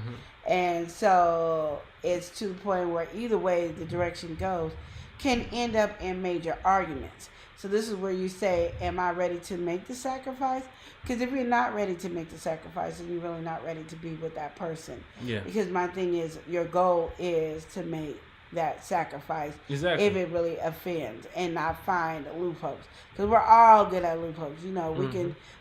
And so it's to the point where either way the direction goes can end up in major arguments. So this is where you say, am I ready to make the sacrifice? Because if you're not ready to make the sacrifice, then you're really not ready to be with that person. Yeah. Because my thing is, your goal is to make that sacrifice exactly. if it really offends and not find loopholes, because we're all good at loopholes. You know,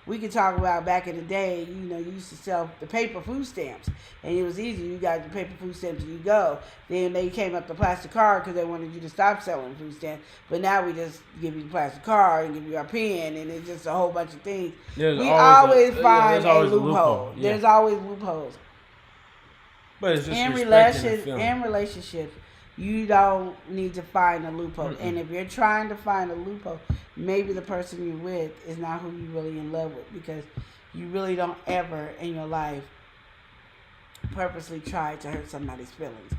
we can talk about back in the day. You know, you used to sell the paper food stamps, and it was easy. You got the paper food stamps, and you go. Then they came up the plastic card because they wanted you to stop selling food stamps. But now we just give you the plastic card and give you our pen, and it's just a whole bunch of things. We always find a loophole. Yeah. There's always loopholes. But it's just in relationships. You don't need to find a loophole. And if you're trying to find a loophole, maybe the person you're with is not who you're really in love with, because you really don't ever in your life purposely try to hurt somebody's feelings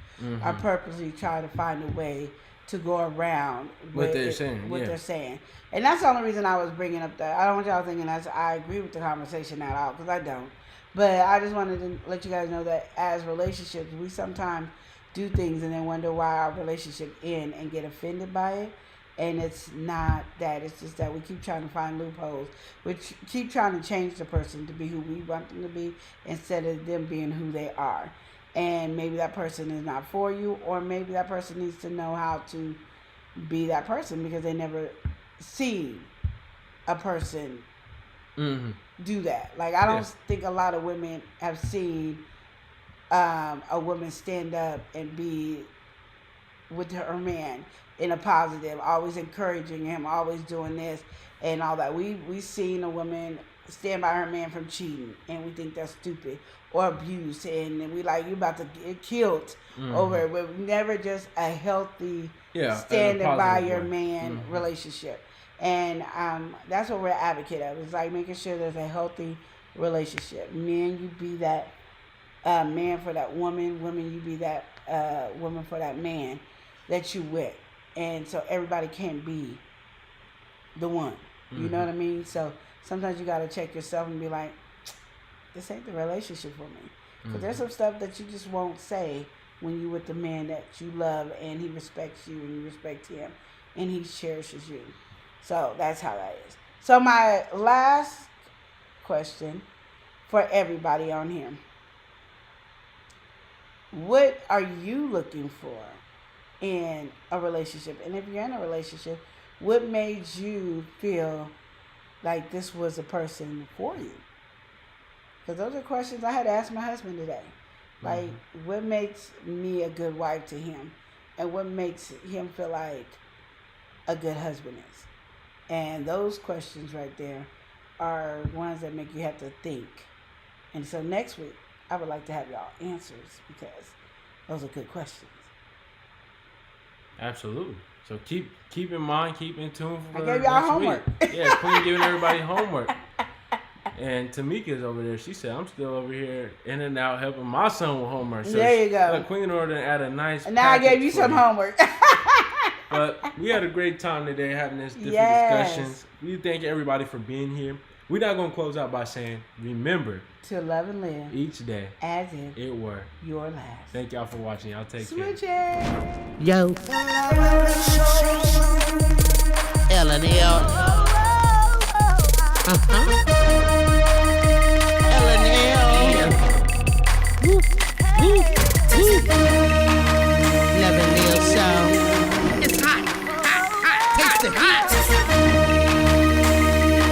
or purposely try to find a way to go around what they're saying. And that's the only reason I was bringing up that. I don't want y'all thinking I agree with the conversation at all, because I don't. But I just wanted to let you guys know that as relationships, we sometimes do things and then wonder why our relationship end and get offended by it. And it's not that. It's just that we keep trying to find loopholes. We keep trying to change the person to be who we want them to be instead of them being who they are. And maybe that person is not for you, or maybe that person needs to know how to be that person because they never see a person do that. Like, I don't think a lot of women have seen a woman stand up and be with her man in a positive, always encouraging him, always doing this and all that. We seen a woman stand by her man from cheating, and we think that's stupid, or abuse, and we like, you about to get killed over it. But never just a healthy standing by your man relationship. And that's what we're advocate of. It's like making sure there's a healthy relationship. Men, you be that man for that woman. Women, you be that woman for that man that you with. And so everybody can't be the one. You know what I mean? So sometimes you got to check yourself and be like, this ain't the relationship for me. Because there's some stuff that you just won't say when you with the man that you love, and he respects you and you respect him and he cherishes you. So that's how that is. So my last question for everybody on here. What are you looking for in a relationship? And if you're in a relationship, what made you feel like this was a person for you? Because those are questions I had to ask my husband today. Like, what makes me a good wife to him? And what makes him feel like a good husband is? And those questions right there are ones that make you have to think. And so next week, I would like to have y'all answers, because those are good questions. Absolutely. So keep in mind, keep in tune for I gave y'all homework. Yeah, Queen giving everybody homework. And Tamika's over there. She said, I'm still over here in and out helping my son with homework. So there you go. Queen ordered at a nice And now I gave you some homework. But we had a great time today having this different discussions. We thank everybody for being here. We're not going to close out by saying, remember to love and live each day as if it were your last. Thank y'all for watching. Y'all take care. Yo. L&L. L&L. Woo. Woo. Woo. Love and live show. It's hot. Hot. Hot. Taste the hot.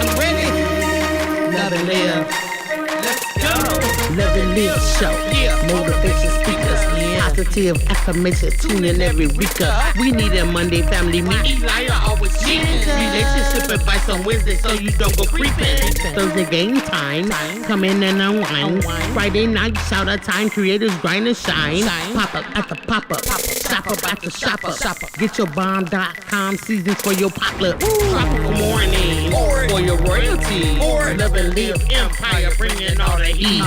I'm ready. Love and live. Let's go. Love and live. Live Show. Motivation speakers, positive affirmation, tune in every week. We need a Monday family meeting. Always cheating. Relationship advice on Wednesday so you don't go creeping. Thursday game time, come in and unwind. Friday night shout out time, creators grind and shine. Pop up at the pop up, shop up at the shop up. Get your bomb.com seasons for your potluck. Tropical morning for your royalty. Love and live empire, bringing all the heat.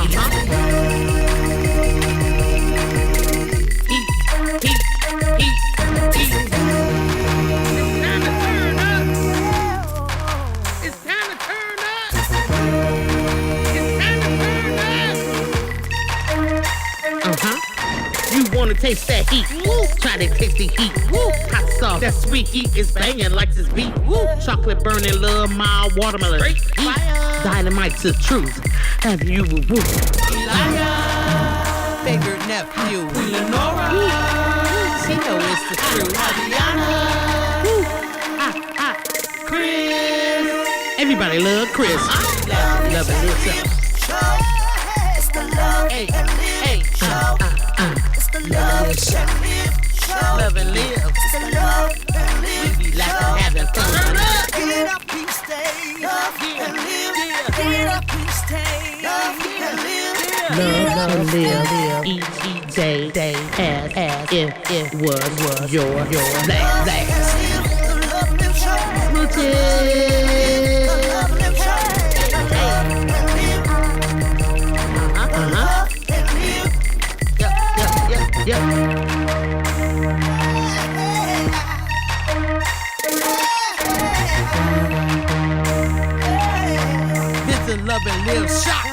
You wanna taste that heat? Woo. Try to taste the heat. Woo. Hot sauce, that sweet heat is banging like this beat. Woo. Chocolate burning, love, mild watermelon. Heat. Dynamite's the truth. Have you woo? Bigger nephew, Lenora. She know it's the truth. Chris. Everybody love Chris. Love it. It's the love and live show. It's the love and live show. Love and live. It's the love and live We like show. having fun. Get up, please stay. Love and live. Get up, please stay. Love and live. Love and live. Each day as if it was your last. The love live show. Smooches. The love live show. Yep. This is Love and Live Shock.